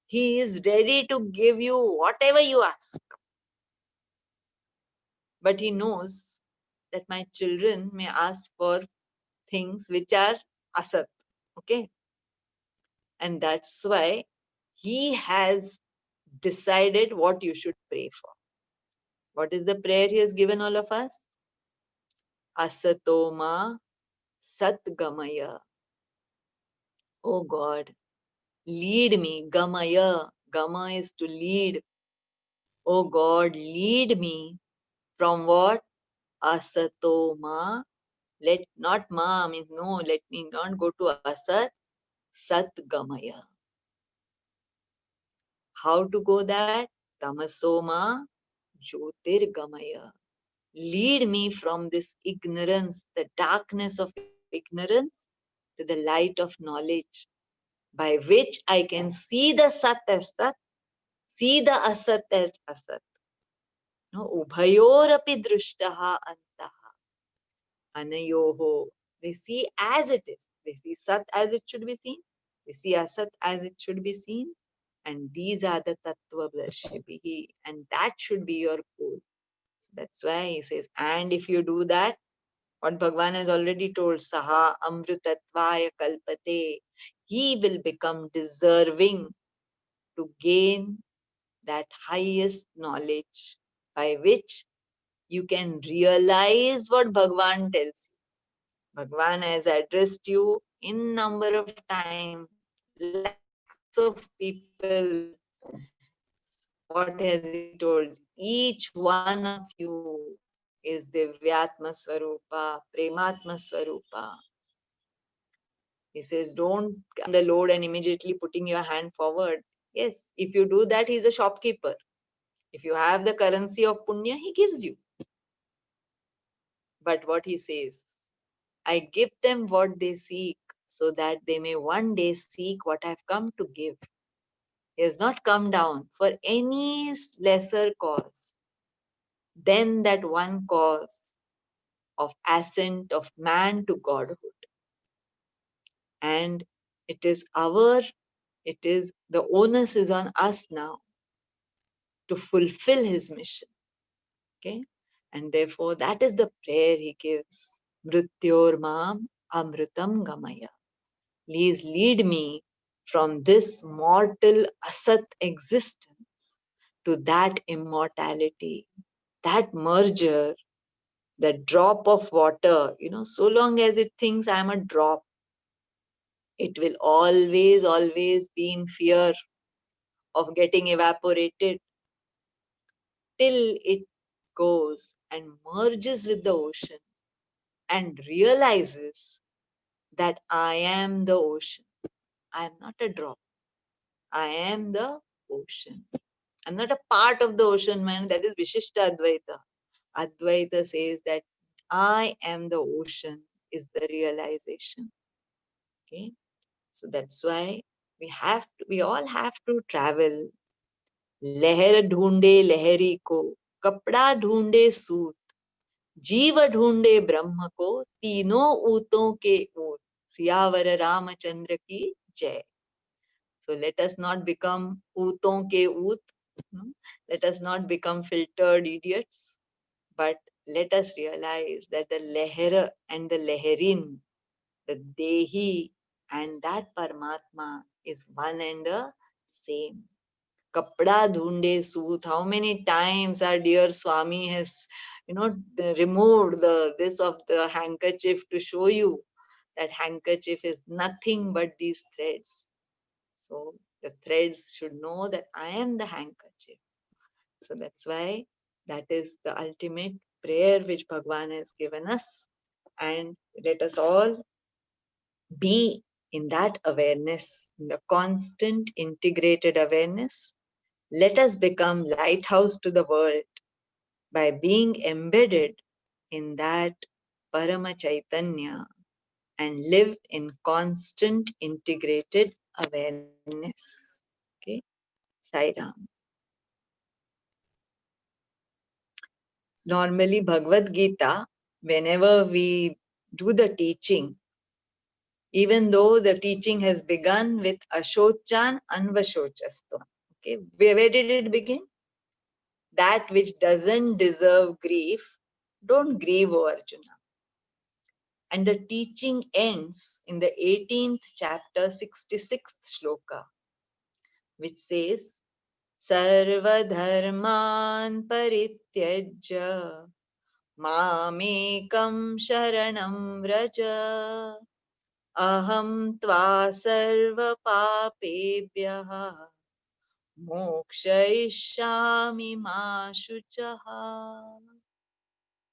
He is ready to give you whatever you ask. But he knows that my children may ask for things which are asat. Okay? And that's why he has decided what you should pray for. What is the prayer he has given all of us? Asatoma Satgamaya. Oh God, lead me. Gamaya. Gama is to lead. Oh God, lead me from what? Asatoma. Let not ma means no, let me not go to asat. Satgamaya. How to go that? Tamasoma Jyotirgamaya. Lead me from this ignorance, the darkness of ignorance, to the light of knowledge, by which I can see the Sat as Sat, see the Asat as Asat. No, Ubhayorapi drishtaha antaha. Anayoho. They see as it is. They see Sat as it should be seen. They see Asat as it should be seen. And these are the Tattva Darshibihi. And that should be your goal. So that's why he says, and if you do that, what Bhagwan has already told, Saha Amrutatvaya Kalpate, he will become deserving to gain that highest knowledge by which you can realize what Bhagwan tells you. Bhagwan has addressed you in number of times, lakhs of people. What has he told? Each one of you is Divyatma Swarupa, Prematma Swarupa. He says, don't come the load and immediately putting your hand forward. Yes, if you do that, he's a shopkeeper. If you have the currency of punya, he gives you. But what he says, I give them what they seek so that they may one day seek what I've come to give. He has not come down for any lesser cause than that one cause of ascent of man to godhood. And it is the onus is on us now to fulfill his mission. Okay? And therefore, that is the prayer he gives. Mrityor mam amrutam gamaya. Please lead me from this mortal asat existence to that immortality, that merger, the drop of water. So long as it thinks I'm a drop, it will always, always be in fear of getting evaporated till it goes and merges with the ocean and realizes that I am the ocean. I am not a drop. I am the ocean. I'm not a part of the ocean, man. That is Vishishta Advaita. Advaita says that I am the ocean is the realization. Okay. So that's why we all have to travel. लहर ढूंढे लहरी को, कपड़ा ढूंढे सूत, जीव ढूंढे ब्रह्म को, तीनों ऊतों के ऊत, सियावर रामचंद्र की जय. So let us not become ooton ke oot. Let us not become filtered idiots. But let us realize that the leher and the leherin, the dehi and that Paramatma is one and the same. Kapda dhunde soot. How many times our dear Swami has they removed this of the handkerchief to show you that handkerchief is nothing but these threads. So the threads should know that I am the handkerchief. So that's why that is the ultimate prayer which Bhagwan has given us. And let us all be in that awareness, in the constant integrated awareness. Let us become lighthouse to the world by being embedded in that Parama Chaitanya and live in constant integrated awareness. Okay, Sai Ram. Normally, Bhagavad Gita, whenever we do the teaching, even though the teaching has begun with Ashochan Anvashochastva. Okay, where did it begin? That which doesn't deserve grief, don't grieve, O Arjuna. And the teaching ends in the 18th chapter, 66th shloka, which says, Sarvadharman parityajya mamekam sharanam vraja aham tva sarva papebhyah mokshayishyami ma shuchaha.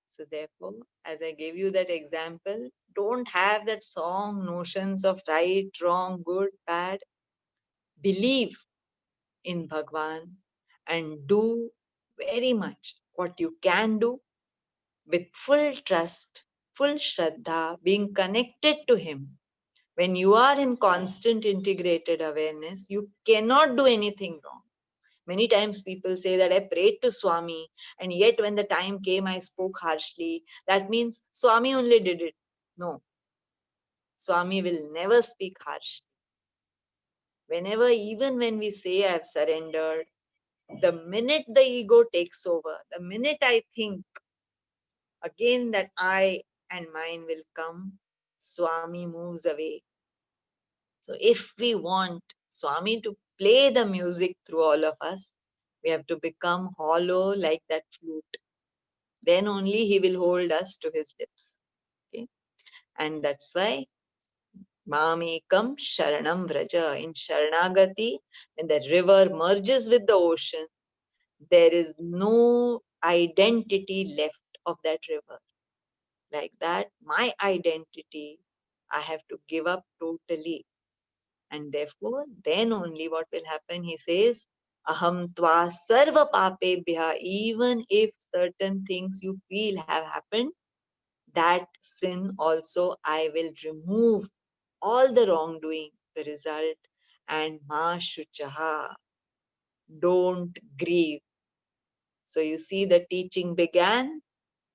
So therefore, as I gave you that example, don't have that strong notions of right, wrong, good, bad. Believe in Bhagwan and do very much what you can do with full trust, full shraddha, being connected to Him. When you are in constant integrated awareness, you cannot do anything wrong. Many times people say that I prayed to Swami and yet when the time came I spoke harshly. That means Swami only did it. No, Swami will never speak harshly. Whenever, even when we say I've surrendered, the minute the ego takes over, the minute I think again that I and mine will come, Swami moves away. So if we want Swami to play the music through all of us, we have to become hollow like that flute. Then only he will hold us to his lips. Okay? And that's why Mamekam Sharanam Vraja. In Sharanagati, when the river merges with the ocean, there is no identity left of that river. Like that, my identity, I have to give up totally. And therefore, then only what will happen, he says, Aham tva sarva papebhya, even if certain things you feel have happened, that sin also I will remove all the wrongdoing, the result, and ma shuchaha, don't grieve. So you see, the teaching began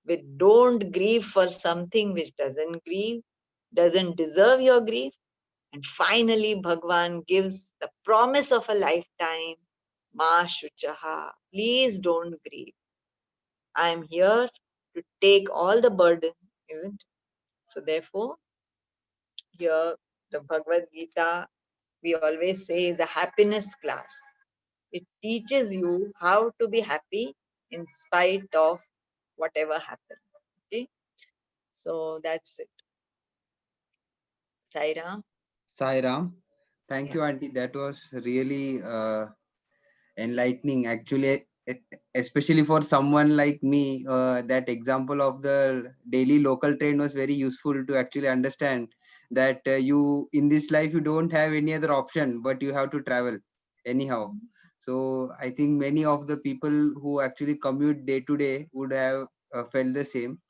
with don't grieve for something which doesn't grieve, doesn't deserve your grief. And finally, Bhagwan gives the promise of a lifetime, ma shuchaha, please don't grieve. I am here to take all the burden, isn't it? So therefore, here the Bhagavad Gita, we always say, is a happiness class. It teaches you how to be happy in spite of whatever happens. Okay, so that's it. Sairam. Sai Ram. Thank Yeah. you, Auntie. That was really enlightening. Actually, especially for someone like me, that example of the daily local train was very useful to actually understand that you in this life you don't have any other option, but you have to travel anyhow. So I think many of the people who actually commute day to day would have felt the same.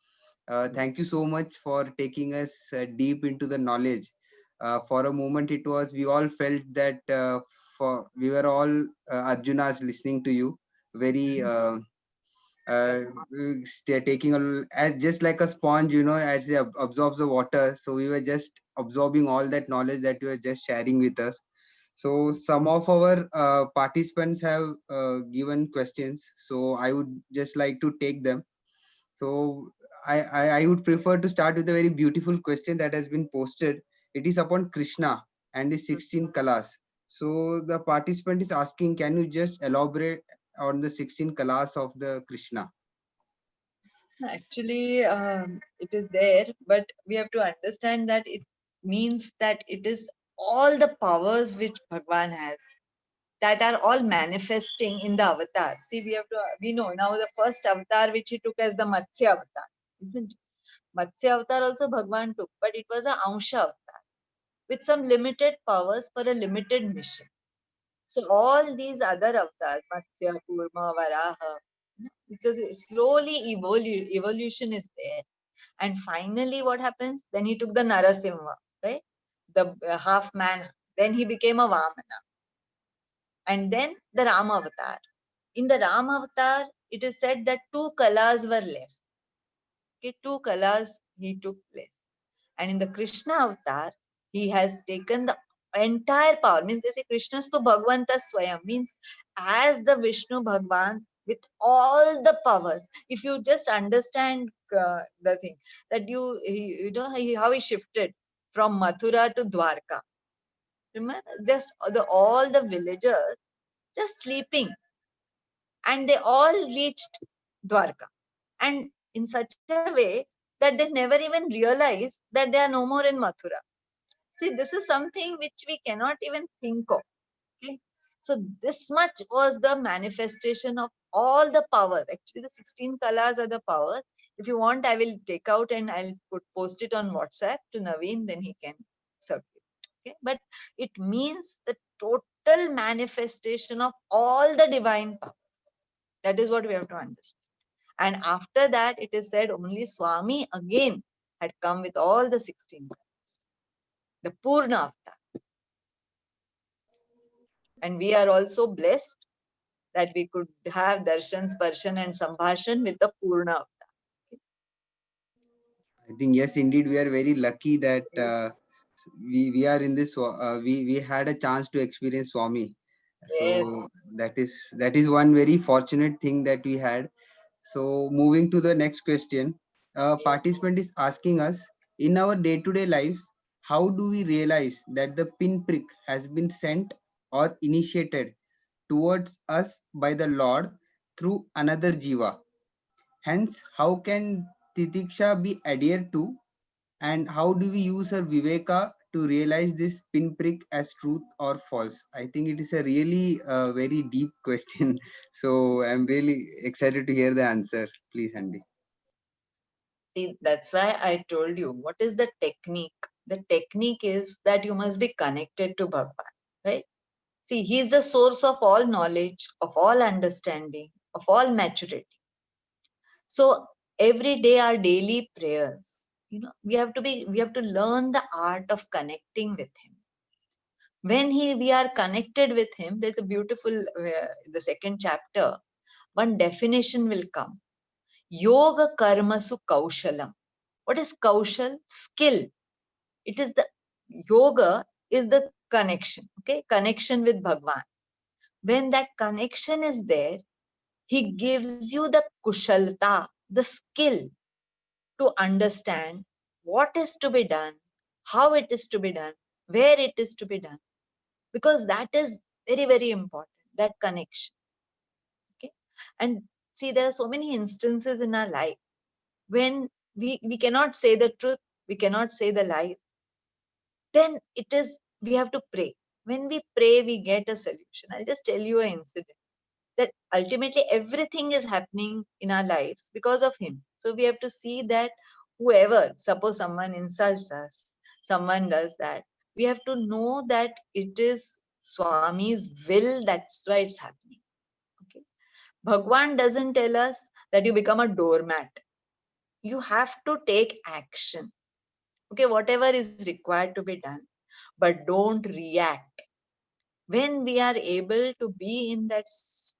Thank you so much for taking us deep into the knowledge. For a moment, it was we all felt that for we were all Arjunas listening to you, very uh, taking as just like a sponge, as it absorbs the water. So we were just absorbing all that knowledge that you were just sharing with us. So some of our participants have given questions. So I would just like to take them. So I would prefer to start with a very beautiful question that has been posted. It is upon Krishna and his 16 kalas. So the participant is asking, can you just elaborate on the 16 kalas of the Krishna? Actually, it is there, but we have to understand that it means that it is all the powers which Bhagwan has that are all manifesting in the avatar. See, we know now the first avatar which he took as the Matsya avatar, isn't it? Matsya avatar also Bhagwan took, but it was a Amsha avatar with some limited powers for a limited mission. So all these other avatars, Matsya, Kurma, Varaha, it's a slowly evolution is there. And finally, what happens? Then he took the Narasimha, right? The half man. Then he became a Vamana. And then the Rama avatar. In the Rama avatar, it is said that two kalas were less. Okay, two kalas he took less. And in the Krishna avatar, he has taken the entire power. Means they say Krishna's to Bhagavanta Swayam. Means as the Vishnu Bhagwan with all the powers. If you just understand the thing that how he shifted from Mathura to Dwarka. Remember, all the villagers just sleeping, and they all reached Dwarka, and in such a way that they never even realized that they are no more in Mathura. See, this is something which we cannot even think of. Okay? So this much was the manifestation of all the powers. Actually, the 16 kalas are the powers. If you want, I will take out and I'll post it on WhatsApp to Naveen, then he can circulate. Okay? But it means the total manifestation of all the divine powers. That is what we have to understand. And after that, it is said only Swami again had come with all the 16 kalas, the Purna Avatar. And we are also blessed that we could have darshan, sparshan and sambhashan with the Purna Avatar. I think yes, indeed, we are very lucky that Yes. we are in this. We had a chance to experience Swami. Yes. So that is one very fortunate thing that we had. So moving to the next question, a participant is asking us, in our day-to-day lives, how do we realize that the pinprick has been sent or initiated towards us by the Lord through another jiva? Hence, how can titiksha be adhered to, and how do we use our viveka to realize this pinprick as truth or false? I think it is a really very deep question. So I'm really excited to hear the answer. Please, Andy. See, that's why I told you what is the technique. The technique is that you must be connected to Bhagwan, right? See, he is the source of all knowledge, of all understanding, of all maturity. So every day our daily prayers, we have to learn the art of connecting with him. When we are connected with him, there's a beautiful the second chapter, one definition will come. Yoga karmasu kaushalam. What is kaushal? Skill. It is the yoga is the connection. Okay, connection with Bhagwan. When that connection is there, he gives you the kushalta, the skill to understand what is to be done, how it is to be done, where it is to be done, because that is very, very important, that connection. Okay. And see, there are so many instances in our life when we cannot say the truth, we cannot say the lie, then it is we have to pray. When we pray, we get a solution. I'll just tell you an incident that ultimately everything is happening in our lives because of him. So we have to see that whoever, suppose someone insults us, someone does that, we have to know that it is Swami's will, that's why it's happening. Okay. Bhagwan doesn't tell us that you become a doormat. You have to take action. Okay, whatever is required to be done, but don't react. When we are able to be in that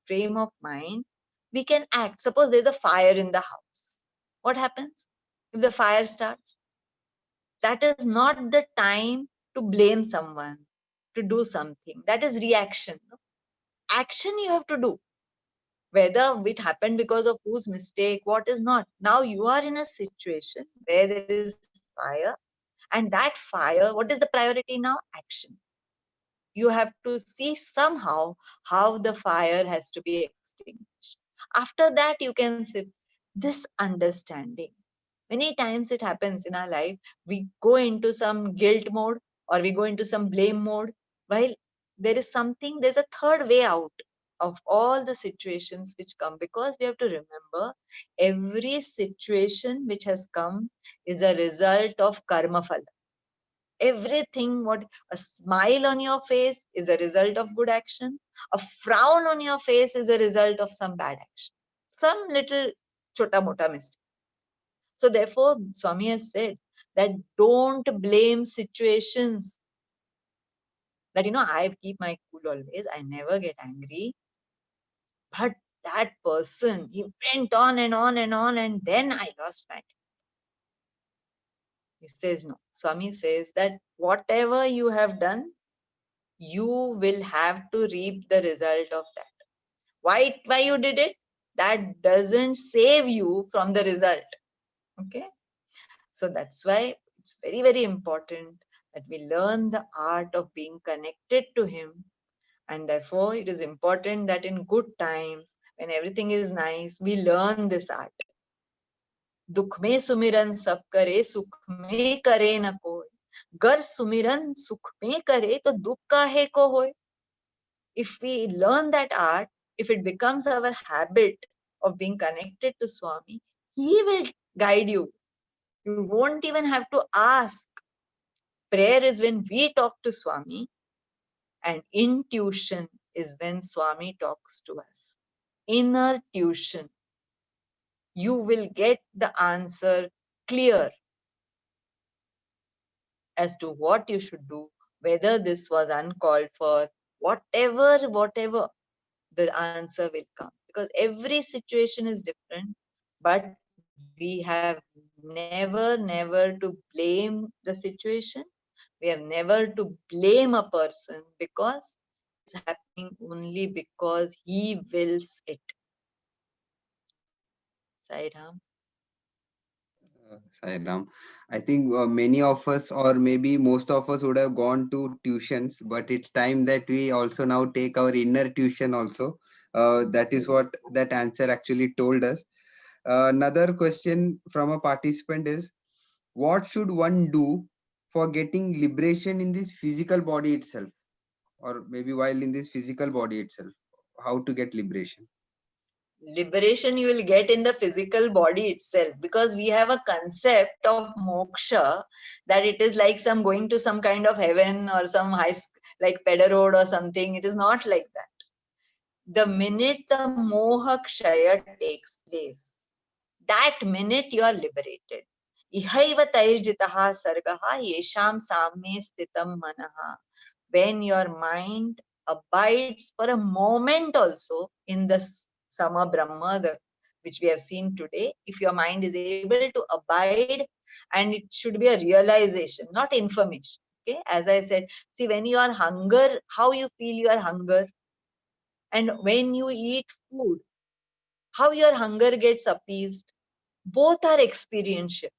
frame of mind, we can act. Suppose there's a fire in the house. What happens if the fire starts? That is not the time to blame someone, to do something. That is reaction. No? Action you have to do. Whether it happened because of whose mistake, what is not. Now you are in a situation where there is fire, and that fire, what is the priority now? Action. You have to see somehow how the fire has to be extinguished. After that, you can This understanding. Many times it happens in our life, we go into some guilt mode or we go into some blame mode, while there's a third way out of all the situations which come, because we have to remember every situation which has come is a result of karma phala. Everything, what a smile on your face is a result of good action, a frown on your face is a result of some bad action, some little chota mota mistake. So therefore, Swami has said that don't blame situations. That, I keep my cool always. I never get angry. But that person, he went on and on and on, and then I lost my temper. He says no. Swami says that whatever you have done, you will have to reap the result of that. Why you did it? That doesn't save you from the result. Okay? So that's why it's very, very important that we learn the art of being connected to Him. And therefore, it is important that in good times, when everything is nice, we learn this art. Dukh mein sumiran sab kare, sukh mein kare na koi. Gar sumiran sukh mein kare, to dukh kahe ko hoy. If we learn that art, if it becomes our habit of being connected to Swami, He will guide you. You won't even have to ask. Prayer is when we talk to Swami, and intuition is when Swami talks to us. Inner tuition. You will get the answer clear as to what you should do, whether this was uncalled for, whatever, the answer will come. Because every situation is different, but we have never to blame the situation. We have never to blame a person, because it is happening only because he wills it. Sai Ram. Sai Ram. I think many of us, or maybe most of us, would have gone to tuitions, but it's time that we also now take our inner tuition also. That is what that answer actually told us. Another question from a participant is, what should one do for getting liberation in this physical body itself, or maybe while in this physical body itself? How to get liberation? Liberation you will get in the physical body itself, because we have a concept of moksha that it is like some going to some kind of heaven or some like pedder road or something. It is not like that. The minute the moha kshaya takes place, that minute you are liberated. Ihaiva tairjitaha sargaha yesham samme stitam manaha. When your mind abides for a moment also in the Sama Brahma, which we have seen today, if your mind is able to abide, and it should be a realization, not information. Okay, as I said, see, when you are hunger, how you feel your hunger, and when you eat food, how your hunger gets appeased, both are experiential,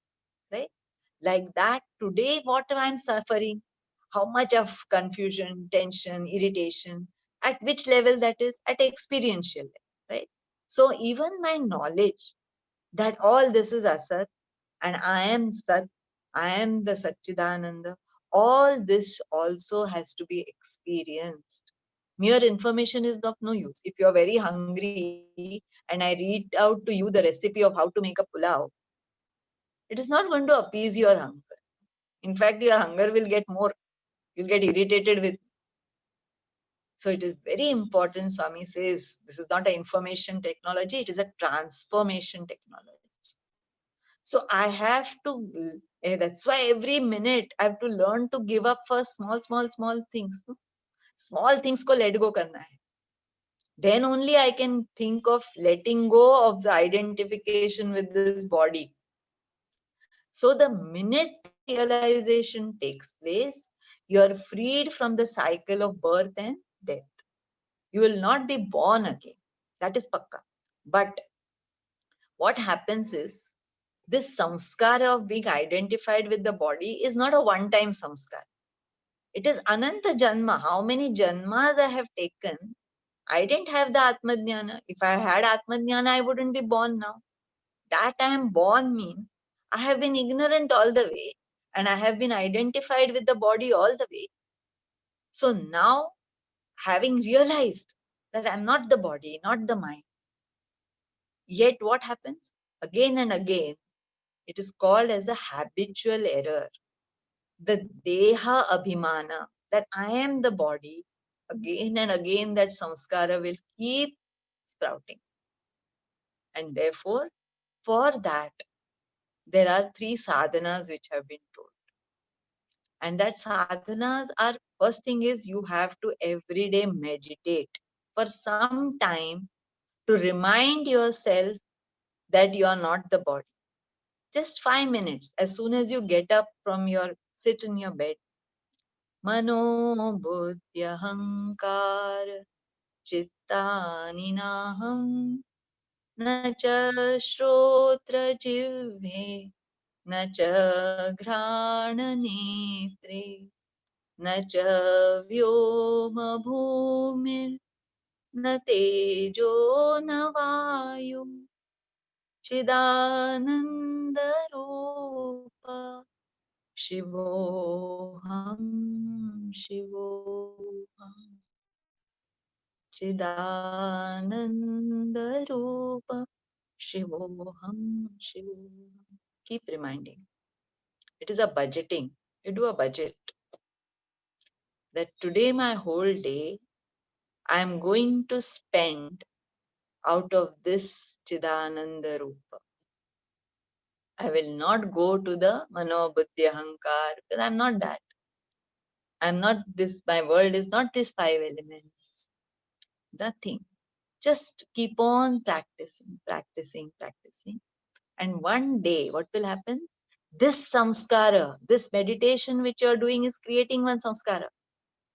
right? Like that, today, what I'm suffering, how much of confusion, tension, irritation, at which level that is, at experiential level, right? So even my knowledge that all this is asat and I am sat, I am the Satchidananda, all this also has to be experienced. Mere information is of no use. If you're very hungry and I read out to you the recipe of how to make a pulao, it is not going to appease your hunger. In fact, your hunger will get more. You'll get irritated with. So it is very important. Swami says this is not an information technology, it is a transformation technology. So I have to, that's why every minute I have to learn to give up for small things. No? Small things ko let go karna hai. Then only I can think of letting go of the identification with this body. So the minute the realization takes place, you are freed from the cycle of birth and death. You will not be born again. That is pakka. But what happens is, this samskara of being identified with the body is not a one-time samskara. It is ananta janma. How many janmas I have taken? I didn't have the Atmajnana. If I had Atmajnana, I wouldn't be born now. That I am born means I have been ignorant all the way and I have been identified with the body all the way. So now, having realized that I'm not the body, not the mind, yet what happens? Again and again, it is called as a habitual error. The Deha Abhimana, that I am the body, again and again that samskara will keep sprouting. And therefore, for that, there are 3 sadhanas which have been told. And that sadhanas are, first thing is you have to every day meditate for some time to remind yourself that you are not the body. Just 5 minutes, as soon as you get up from your, sit in your bed. Mano buddhya hankar chittani naham na cha shrotra jivhe na cha ghrana netre na cha vyoma bhumir na tejo na vayu chidananda rupa shivoham shivoham chidananda rupa shivoham shivoham. Keep reminding. It is a budgeting. You do a budget that today my whole day I am going to spend out of this Chidananda Rupa. I will not go to the Manobuddhi Ahankar because I'm not that. I'm not this, my world is not these 5 elements. Nothing. Just keep on practicing, practicing, practicing. And one day, what will happen? This samskara, this meditation which you're doing is creating one samskara,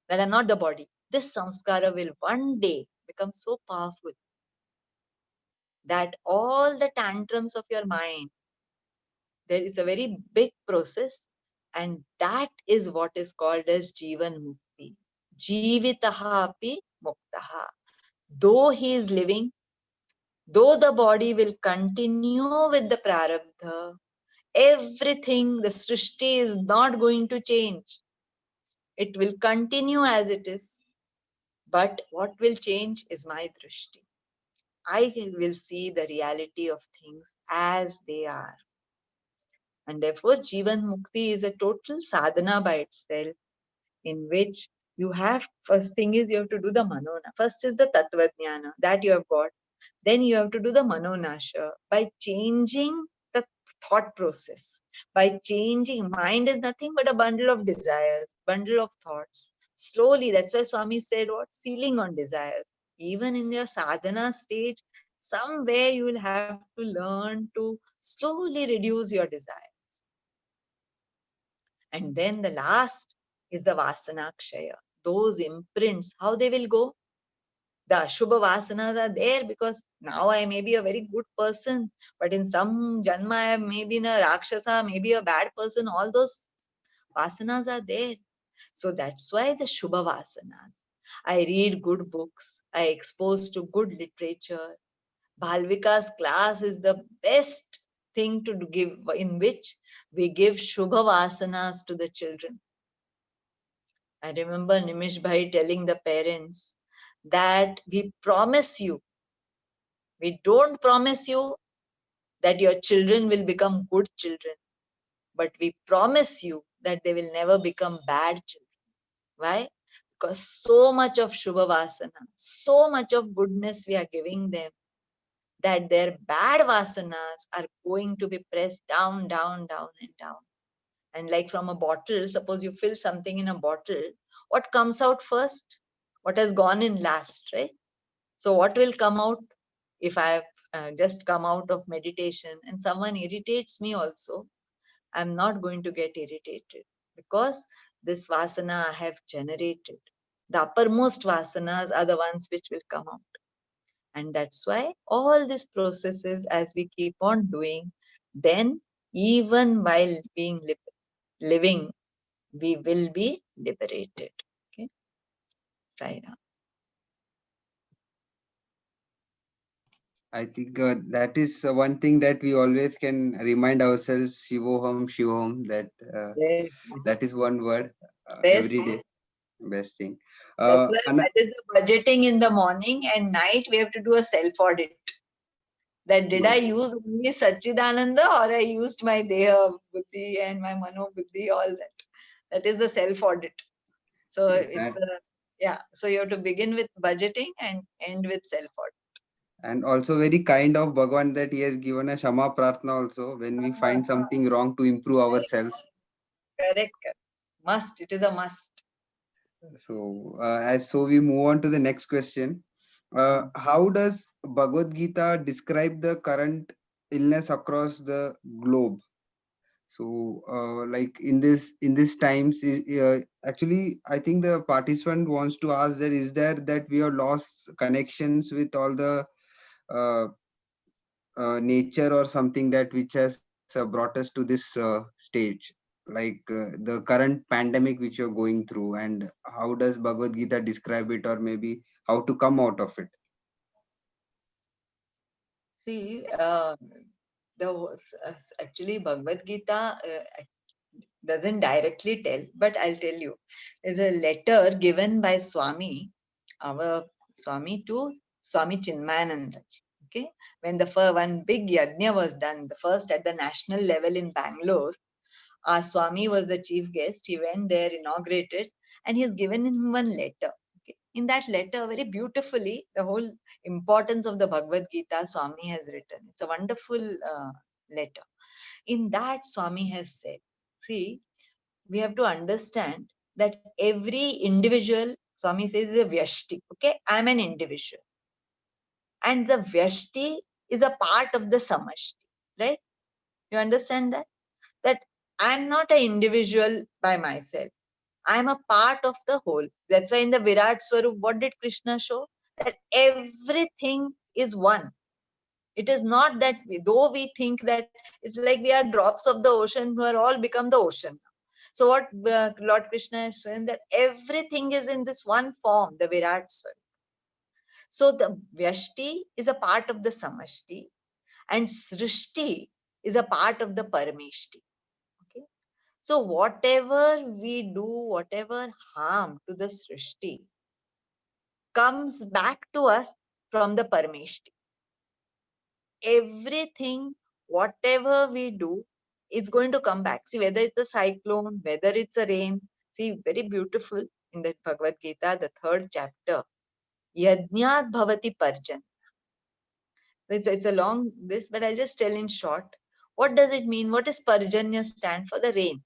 that I'm not the body. This samskara will one day become so powerful that all the tantrums of your mind, there is a very big process, and that is what is called as Jivan Mukti. Jivitaha api muktaha. Though he is living, though the body will continue with the prarabdha, everything, the srishti is not going to change. It will continue as it is. But what will change is my drishti. I will see the reality of things as they are. And therefore, Jivan Mukti is a total sadhana by itself, in which you have, first thing is you have to do the manona. First is the tattva jnana, that you have got. Then you have to do the manonasha by changing the thought process. By changing, mind is nothing but a bundle of desires, bundle of thoughts. Slowly, that's why Swami said what? Sealing on desires. Even in your sadhana stage, somewhere you will have to learn to slowly reduce your desire. And then the last is the vasana kshaya. Those imprints, how they will go? The Ashubha Vasanas are there because now I may be a very good person, but in some Janma I may be a Rakshasa, maybe a bad person. All those Vasanas are there. So that's why the Shubha Vasanas. I read good books. I expose to good literature. Bhalvika's class is the best thing to give, in which we give Shubha Vasanas to the children. I remember Nimish Bhai telling the parents that we promise you, we don't promise you that your children will become good children, but we promise you that they will never become bad children. Why? Because so much of Shubha Vasana, so much of goodness we are giving them, that their bad Vasanas are going to be pressed down, down, down and down. And like from a bottle, suppose you fill something in a bottle, what comes out first? What has gone in last, right? So what will come out if I have just come out of meditation and someone irritates me also? I'm not going to get irritated because this vasana I have generated. The uppermost vasanas are the ones which will come out. And that's why all these processes, as we keep on doing, then even while being living, we will be liberated. Okay, Saira. I think that is one thing that we always can remind ourselves, Shivoham, Shivoham, that Yes. that is one word Best. every day. Best thing. That's why Anna, that is the budgeting in the morning and night. We have to do a self audit. That did I yes, use only Satchidananda or I used my Deha Buddhi and my Mano Buddhi, all that. That is the self audit. So yes, it's yeah. So you have to begin with budgeting and end with self audit. and also very kind of Bhagwan that he has given a Shama Pratna also when we find something wrong to improve ourselves. Correct. Correct. Must. It is a must. So, so we move on to the next question. How does Bhagavad Gita describe the current illness across the globe? So, like in this times, actually, I think the participant wants to ask that is there that we have lost connections with all the uh, nature or something that which has brought us to this stage, like the current pandemic which you're going through, and how does Bhagavad Gita describe it, or maybe how to come out of it? See, actually Bhagavad Gita doesn't directly tell, but I'll tell you. There's a letter given by Swami, our Swami, to Swami Chinmayananda. Okay, when the one big yajna was done, the first at the national level in Bangalore, our Swami was the chief guest. He went there, inaugurated, and he's given him one letter. Okay. In that letter, very beautifully, the whole importance of the Bhagavad Gita, Swami has written. It's a wonderful letter. In that, Swami has said, see, we have to understand that every individual, Swami says, is a Vyashti. Okay, I'm an individual. And the Vyashti is a part of the Samashti. Right? You understand that? That I'm not an individual by myself. I'm a part of the whole. That's why in the Virat Swarup, what did Krishna show? That everything is one. It is not that though we think that it's like we are drops of the ocean who are all become the ocean. So what Lord Krishna is saying, that everything is in this one form, the Virat Swarup. So the Vyashti is a part of the Samashti and Srishti is a part of the Parameshti. Okay. So whatever we do, whatever harm to the Srishti comes back to us from the Parameshti. Everything, whatever we do, is going to come back. See, whether it's a cyclone, whether it's a rain. See, very beautiful in the Bhagavad Gita, the 3rd chapter. Yajnat bhavati parjan. It's a long this, but I'll just tell in short. What does it mean? What does parjanya stand for? The rain.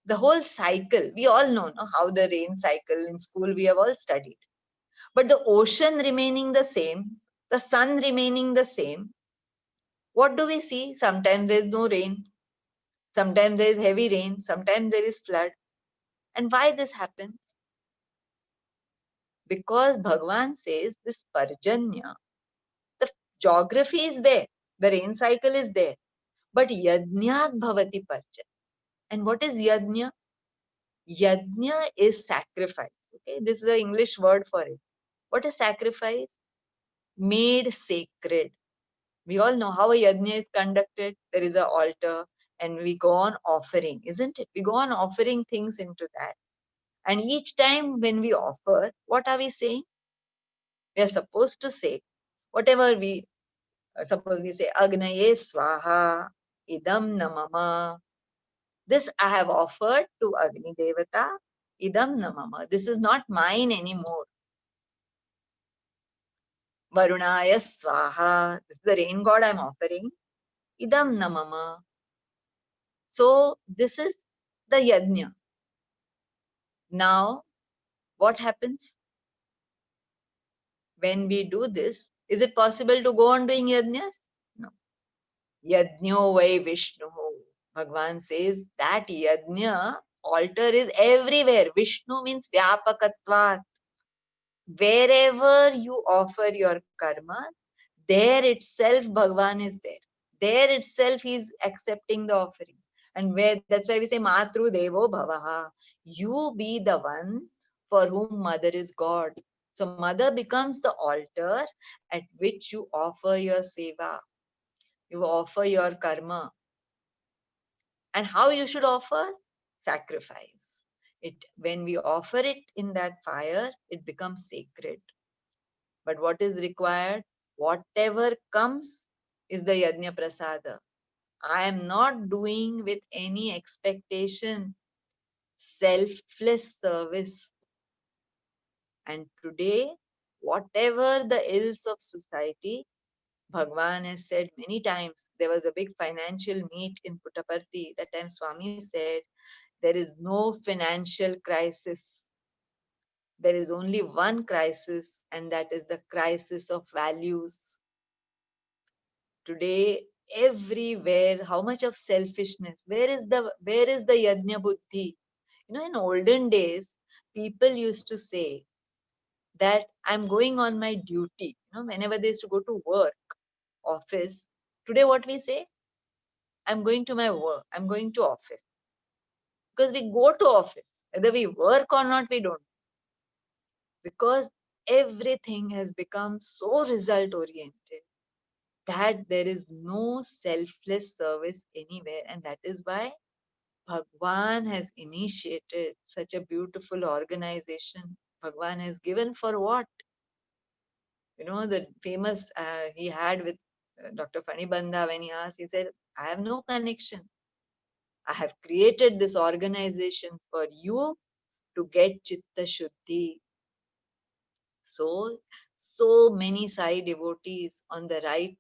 The whole cycle. We all know no, how the rain cycle in school we have all studied. But the ocean remaining the same, the sun remaining the same, what do we see? Sometimes there is no rain, sometimes there is heavy rain, sometimes there is flood. And why this happens? Because Bhagwan says this Parjanya, the geography is there, the rain cycle is there, but Yajnat Bhavati Parjan. And what is Yajna? Yajna is sacrifice. Okay, this is the English word for it. What is sacrifice? Made sacred. We all know how a yajna is conducted. There is an altar and we go on offering, isn't it? We go on offering things into that. And each time when we offer, what are we saying? We are supposed to say, whatever we, suppose we say, Agnaye Swaha, Idam Namama. This I have offered to Agni Devata, Idam Namama. This is not mine anymore. Varunaya Swaha. This is the rain god I'm offering. Idam Namama. So this is the yajna. Now, what happens when we do this? Is it possible to go on doing yajnas? No. Yajno vai Vishnu. Bhagwan says that yajna altar is everywhere. Vishnu means vyapakatvat. Wherever you offer your karma, there itself Bhagwan is there. There itself he is accepting the offering. And where that's why we say Matru Devo Bhavaha. You be the one for whom mother is God. So mother becomes the altar at which you offer your seva, you offer your karma. And how you should offer? Sacrifice. When we offer it in that fire, it becomes sacred. But what is required? Whatever comes is the yajna prasada. I am not doing with any expectation, selfless service. And today, whatever the ills of society, Bhagwan has said many times. There was a big financial meet in Puttaparthi. That time Swami said, there is no financial crisis. There is only one crisis, and that is the crisis of values. Today, everywhere, how much of selfishness? Where is the yajna buddhi? In olden days, people used to say that I'm going on my duty. Whenever they used to go to work, office. Today, what we say? I'm going to my work. I'm going to office. Because we go to office. Whether we work or not, we don't. Because everything has become so result oriented that there is no selfless service anywhere. And that is why Bhagwan has initiated such a beautiful organization. Bhagwan has given for what? The famous he had with Dr. Fanibandha when he asked, he said, I have no connection. I have created this organization for you to get Chitta Shuddhi. So many Sai devotees on the right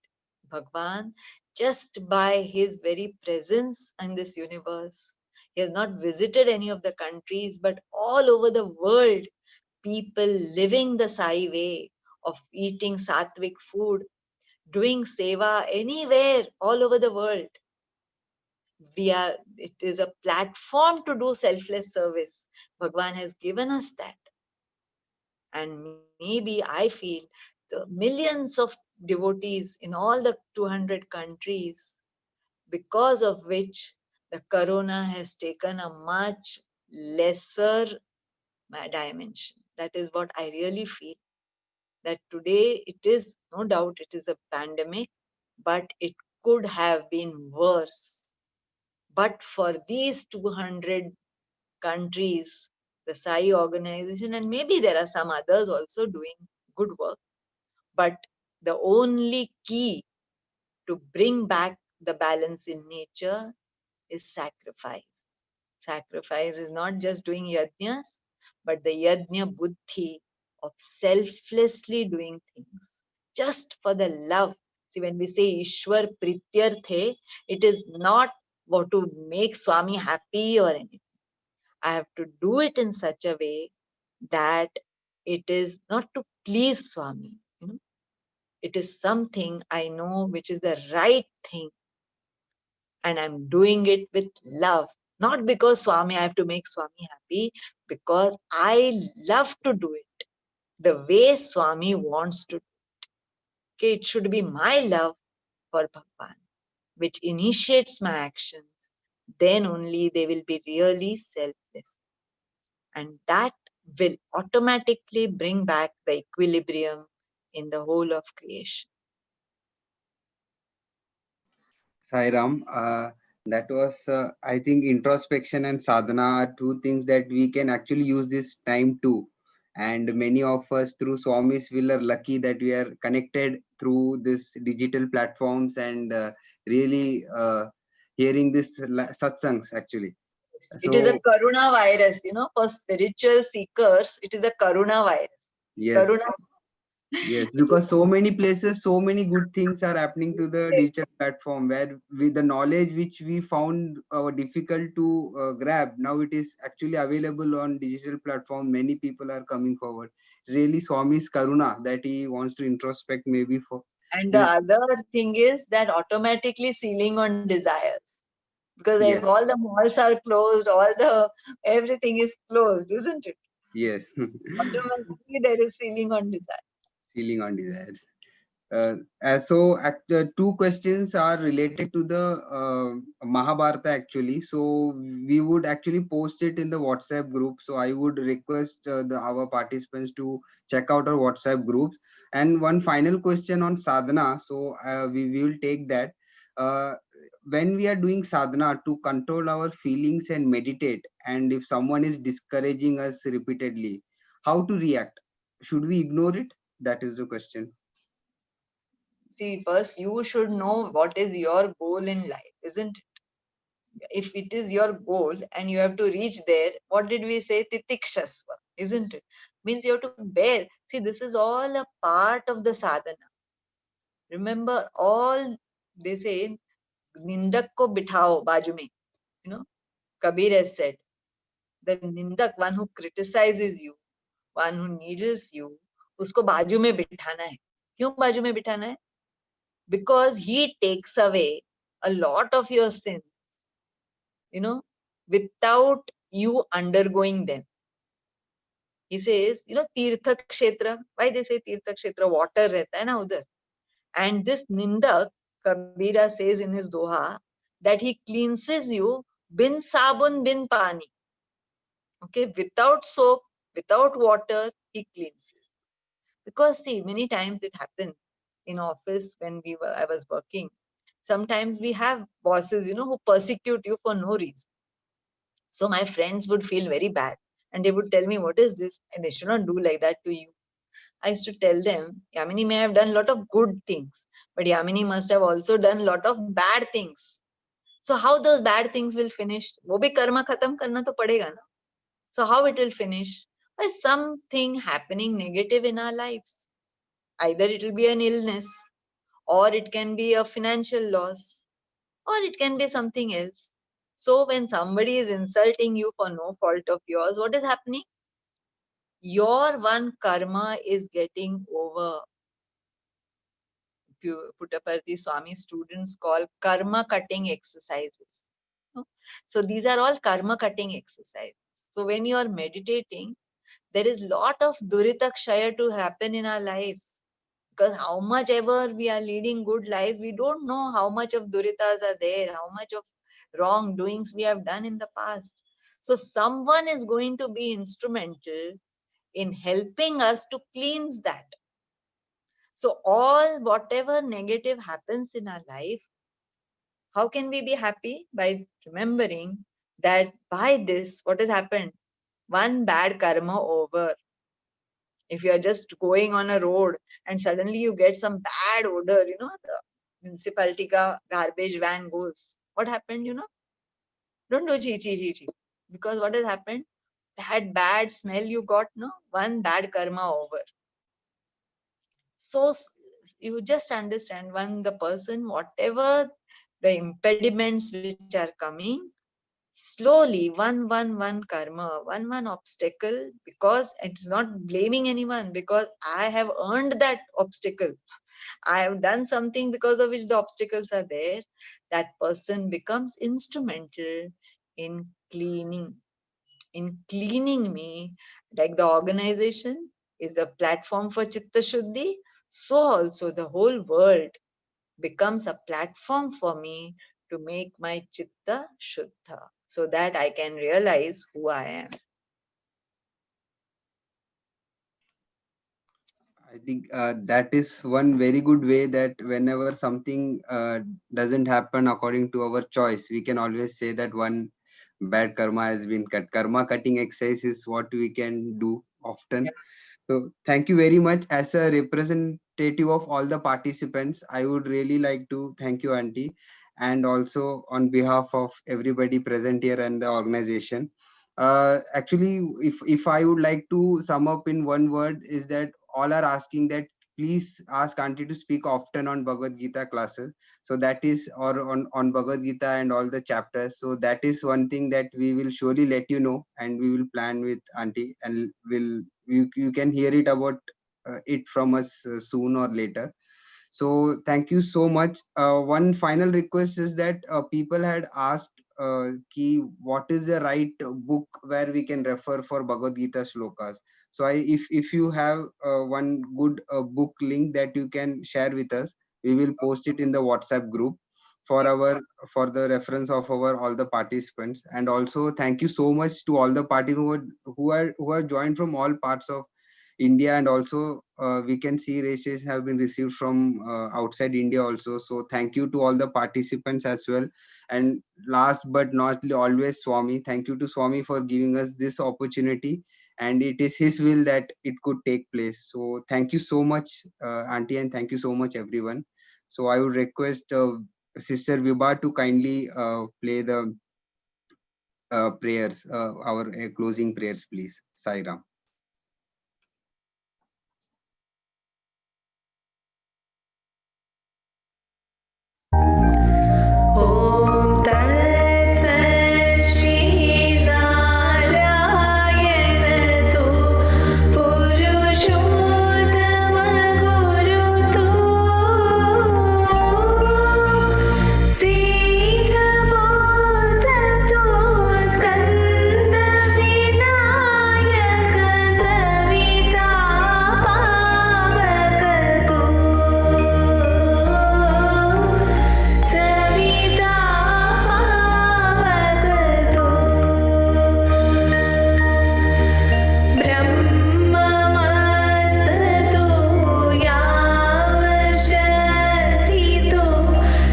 Bhagwan, just by his very presence in this universe. He has not visited any of the countries, but all over the world, people living the Sai way of eating sattvic food, doing seva anywhere, all over the world. It is a platform to do selfless service. Bhagwan has given us that. And maybe I feel the millions of devotees in all the 200 countries, because of which the corona has taken a much lesser dimension. That is what I really feel. That today it is, no doubt, it is a pandemic, but it could have been worse. But for these 200 countries, the Sai organization, and maybe there are some others also doing good work, but the only key to bring back the balance in nature is sacrifice. Sacrifice is not just doing yajnas, but the yajna buddhi of selflessly doing things just for the love. See, when we say Ishwar Prityarthe, it is not what to make Swami happy or anything. I have to do it in such a way that it is not to please Swami. It is something I know which is the right thing, and I'm doing it with love. Not because Swami, I have to make Swami happy, because I love to do it the way Swami wants to. Okay, it should be my love for Bhagwan, which initiates my actions. Then only they will be really selfless. And that will automatically bring back the equilibrium in the whole of creation. Sairam, that was, I think, introspection and sadhana are two things that we can actually use this time to. And many of us, through Swamis, will are lucky that we are connected through this digital platforms and really hearing this satsangs actually. It is a So Karuna virus, for spiritual seekers, it is a Karuna virus. yes, Karuna. yes, because so many places, so many good things are happening to the digital platform where with the knowledge which we found difficult to grab, now it is actually available on digital platform. Many people are coming forward. Really, Swami's Karuna that he wants to introspect maybe for And the this. other thing is that automatically sealing on desires. Because if Yes, all the malls are closed, everything is closed, isn't it? yes, Automatically there is sealing on desires. feeling on desires. Two questions are related to the Mahabharata actually. So we would actually post it in the WhatsApp group. So I would request our participants to check out our WhatsApp groups. And one final question on sadhana. So we will take that. Uh, when we are doing sadhana to control our feelings and meditate, and if someone is discouraging us repeatedly, how to react? Should we ignore it? That is the question. See, first you should know what is your goal in life, isn't it? If it is your goal and you have to reach there, what did we say? Titikshasva, isn't it? Means you have to bear. See, this is all a part of the sadhana. Remember, all they say, nindak ko bithao baju mein. You know, Kabir has said, the nindak, one who criticizes you, one who needles you, usko baju mein bithana hai. Kyun baju mein bithana hai? Because he takes away a lot of your sins, you know, without you undergoing them. He says, Tirtha Kshetra. Why they say Tirtha Kshetra? Water rehta hai na udhar. And this Nindak, Kabira says in his Doha, that he cleanses you bin sabun bin pani. Okay, without soap, without water, he cleanses. Because see, many times it happens in office when I was working. Sometimes we have bosses, who persecute you for no reason. So my friends would feel very bad and they would tell me, what is this? And they should not do like that to you. I used to tell them, Yamini may have done a lot of good things, but Yamini must have also done a lot of bad things. So how those bad things will finish? वो भी कर्म खत्म करना तो पड़ेगा ना. So how it will finish? By something happening negative in our lives. Either it will be an illness, or it can be a financial loss, or it can be something else. So when somebody is insulting you for no fault of yours, what is happening? Your one karma is getting over. Puttaparthi Swami students call karma cutting exercises. So these are all karma cutting exercises. So when you are meditating, there is lot of durita kshaya to happen in our lives. Because how much ever we are leading good lives, we don't know how much of duritas are there, how much of wrongdoings we have done in the past. So someone is going to be instrumental in helping us to cleanse that. So all whatever negative happens in our life, how can we be happy? By remembering that by this, what has happened? One bad karma over. If you are just going on a road and suddenly you get some bad odor, the municipality ka garbage van goes. What happened, Don't do chi chi chi chi. Because what has happened? That bad smell you got, no? One bad karma over. So you just understand when the person, whatever the impediments which are coming, slowly one karma, one obstacle, because it's not blaming anyone, because I have earned that obstacle. I have done something because of which the obstacles are there. That person becomes instrumental in cleaning, me, like the organization is a platform for Chitta Shuddhi, so also the whole world becomes a platform for me to make my Chitta Shuddha, so that I can realize who I am. I think that is one very good way, that whenever something doesn't happen according to our choice, we can always say that one bad karma has been cut. Karma cutting exercise is what we can do often. So thank you very much. As a representative of all the participants, I would really like to thank you, Auntie, and also on behalf of everybody present here and the organization. Actually, if I would like to sum up in one word, is that all are asking that please ask Auntie to speak often on Bhagavad Gita classes. So that is, or on Bhagavad Gita and all the chapters. So that is one thing that we will surely let you know, and we will plan with Auntie, and you can hear it about it from us soon or later. So thank you so much. One final request is that people had asked what is the right book where we can refer for Bhagavad Gita shlokas. So if you have one good book link that you can share with us, we will post it in the WhatsApp group for the reference of our all the participants. And also thank you so much to all the participants who are joined from all parts of India, and also we can see races have been received from outside India also. So thank you to all the participants as well. And last but not always, Swami, thank you to Swami for giving us this opportunity, and it is his will that it could take place. So thank you so much, Auntie, and thank you so much, everyone. So I would request Sister Vibha to kindly play the prayers, our closing prayers, please. Sai Ram. Om Tat Shri Narayana Tu Purushottama Guru Tu Sikha Bodha Tu Skanda Vinayaka Savita Pavaka Tu Savita Pavaka Brahmamastatu Yavashatitu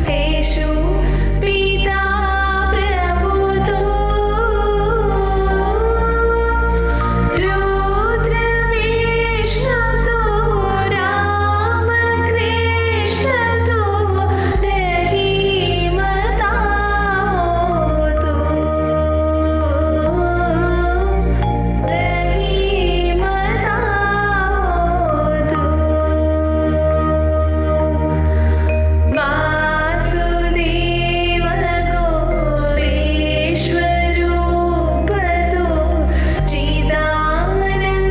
Eshu Pita Prabhutu Rudra Vishnutu Ramakrishnutu Rahimata Hotu Rahimata Hotu Vasudeva Goleshwarupatu Chidananda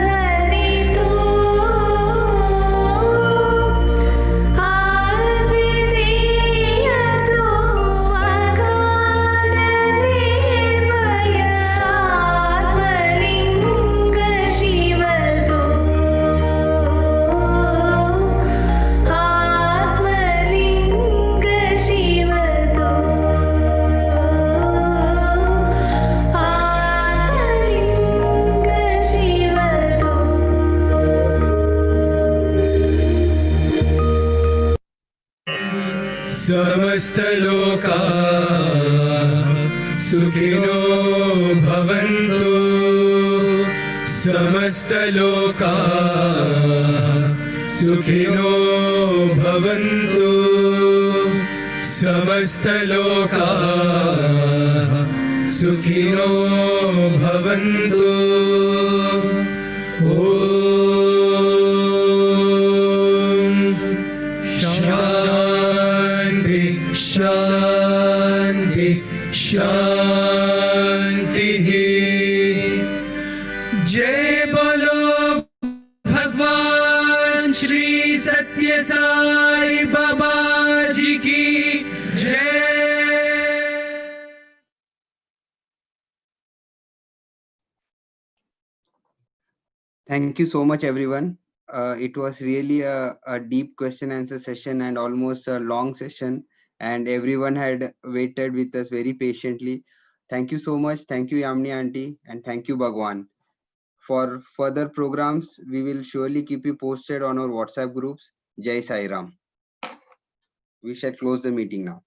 Haritu Advitiyatu Akara Nirmaya Atmalinga Shivatu Atmalinga Shivatu Atmalinga Shivatu समस्तलोका सुखिनो भवन्तु समस्तलोका सुखिनो भवन्तु समस्तलोका सुखिनो भवन्तु ॐ शान्ति शान्ति शान्तिः जय बोलो भगवान श्री सत्य साई बाबा जी की जय। Thank you so much, everyone. It was really a deep question answer session and almost a long session, and everyone had waited with us very patiently. Thank you so much. Thank you, Yamni Auntie, and thank you, Bhagwan. For further programs, we will surely keep you posted on our WhatsApp groups. Jai Sai Ram. We shall close the meeting now.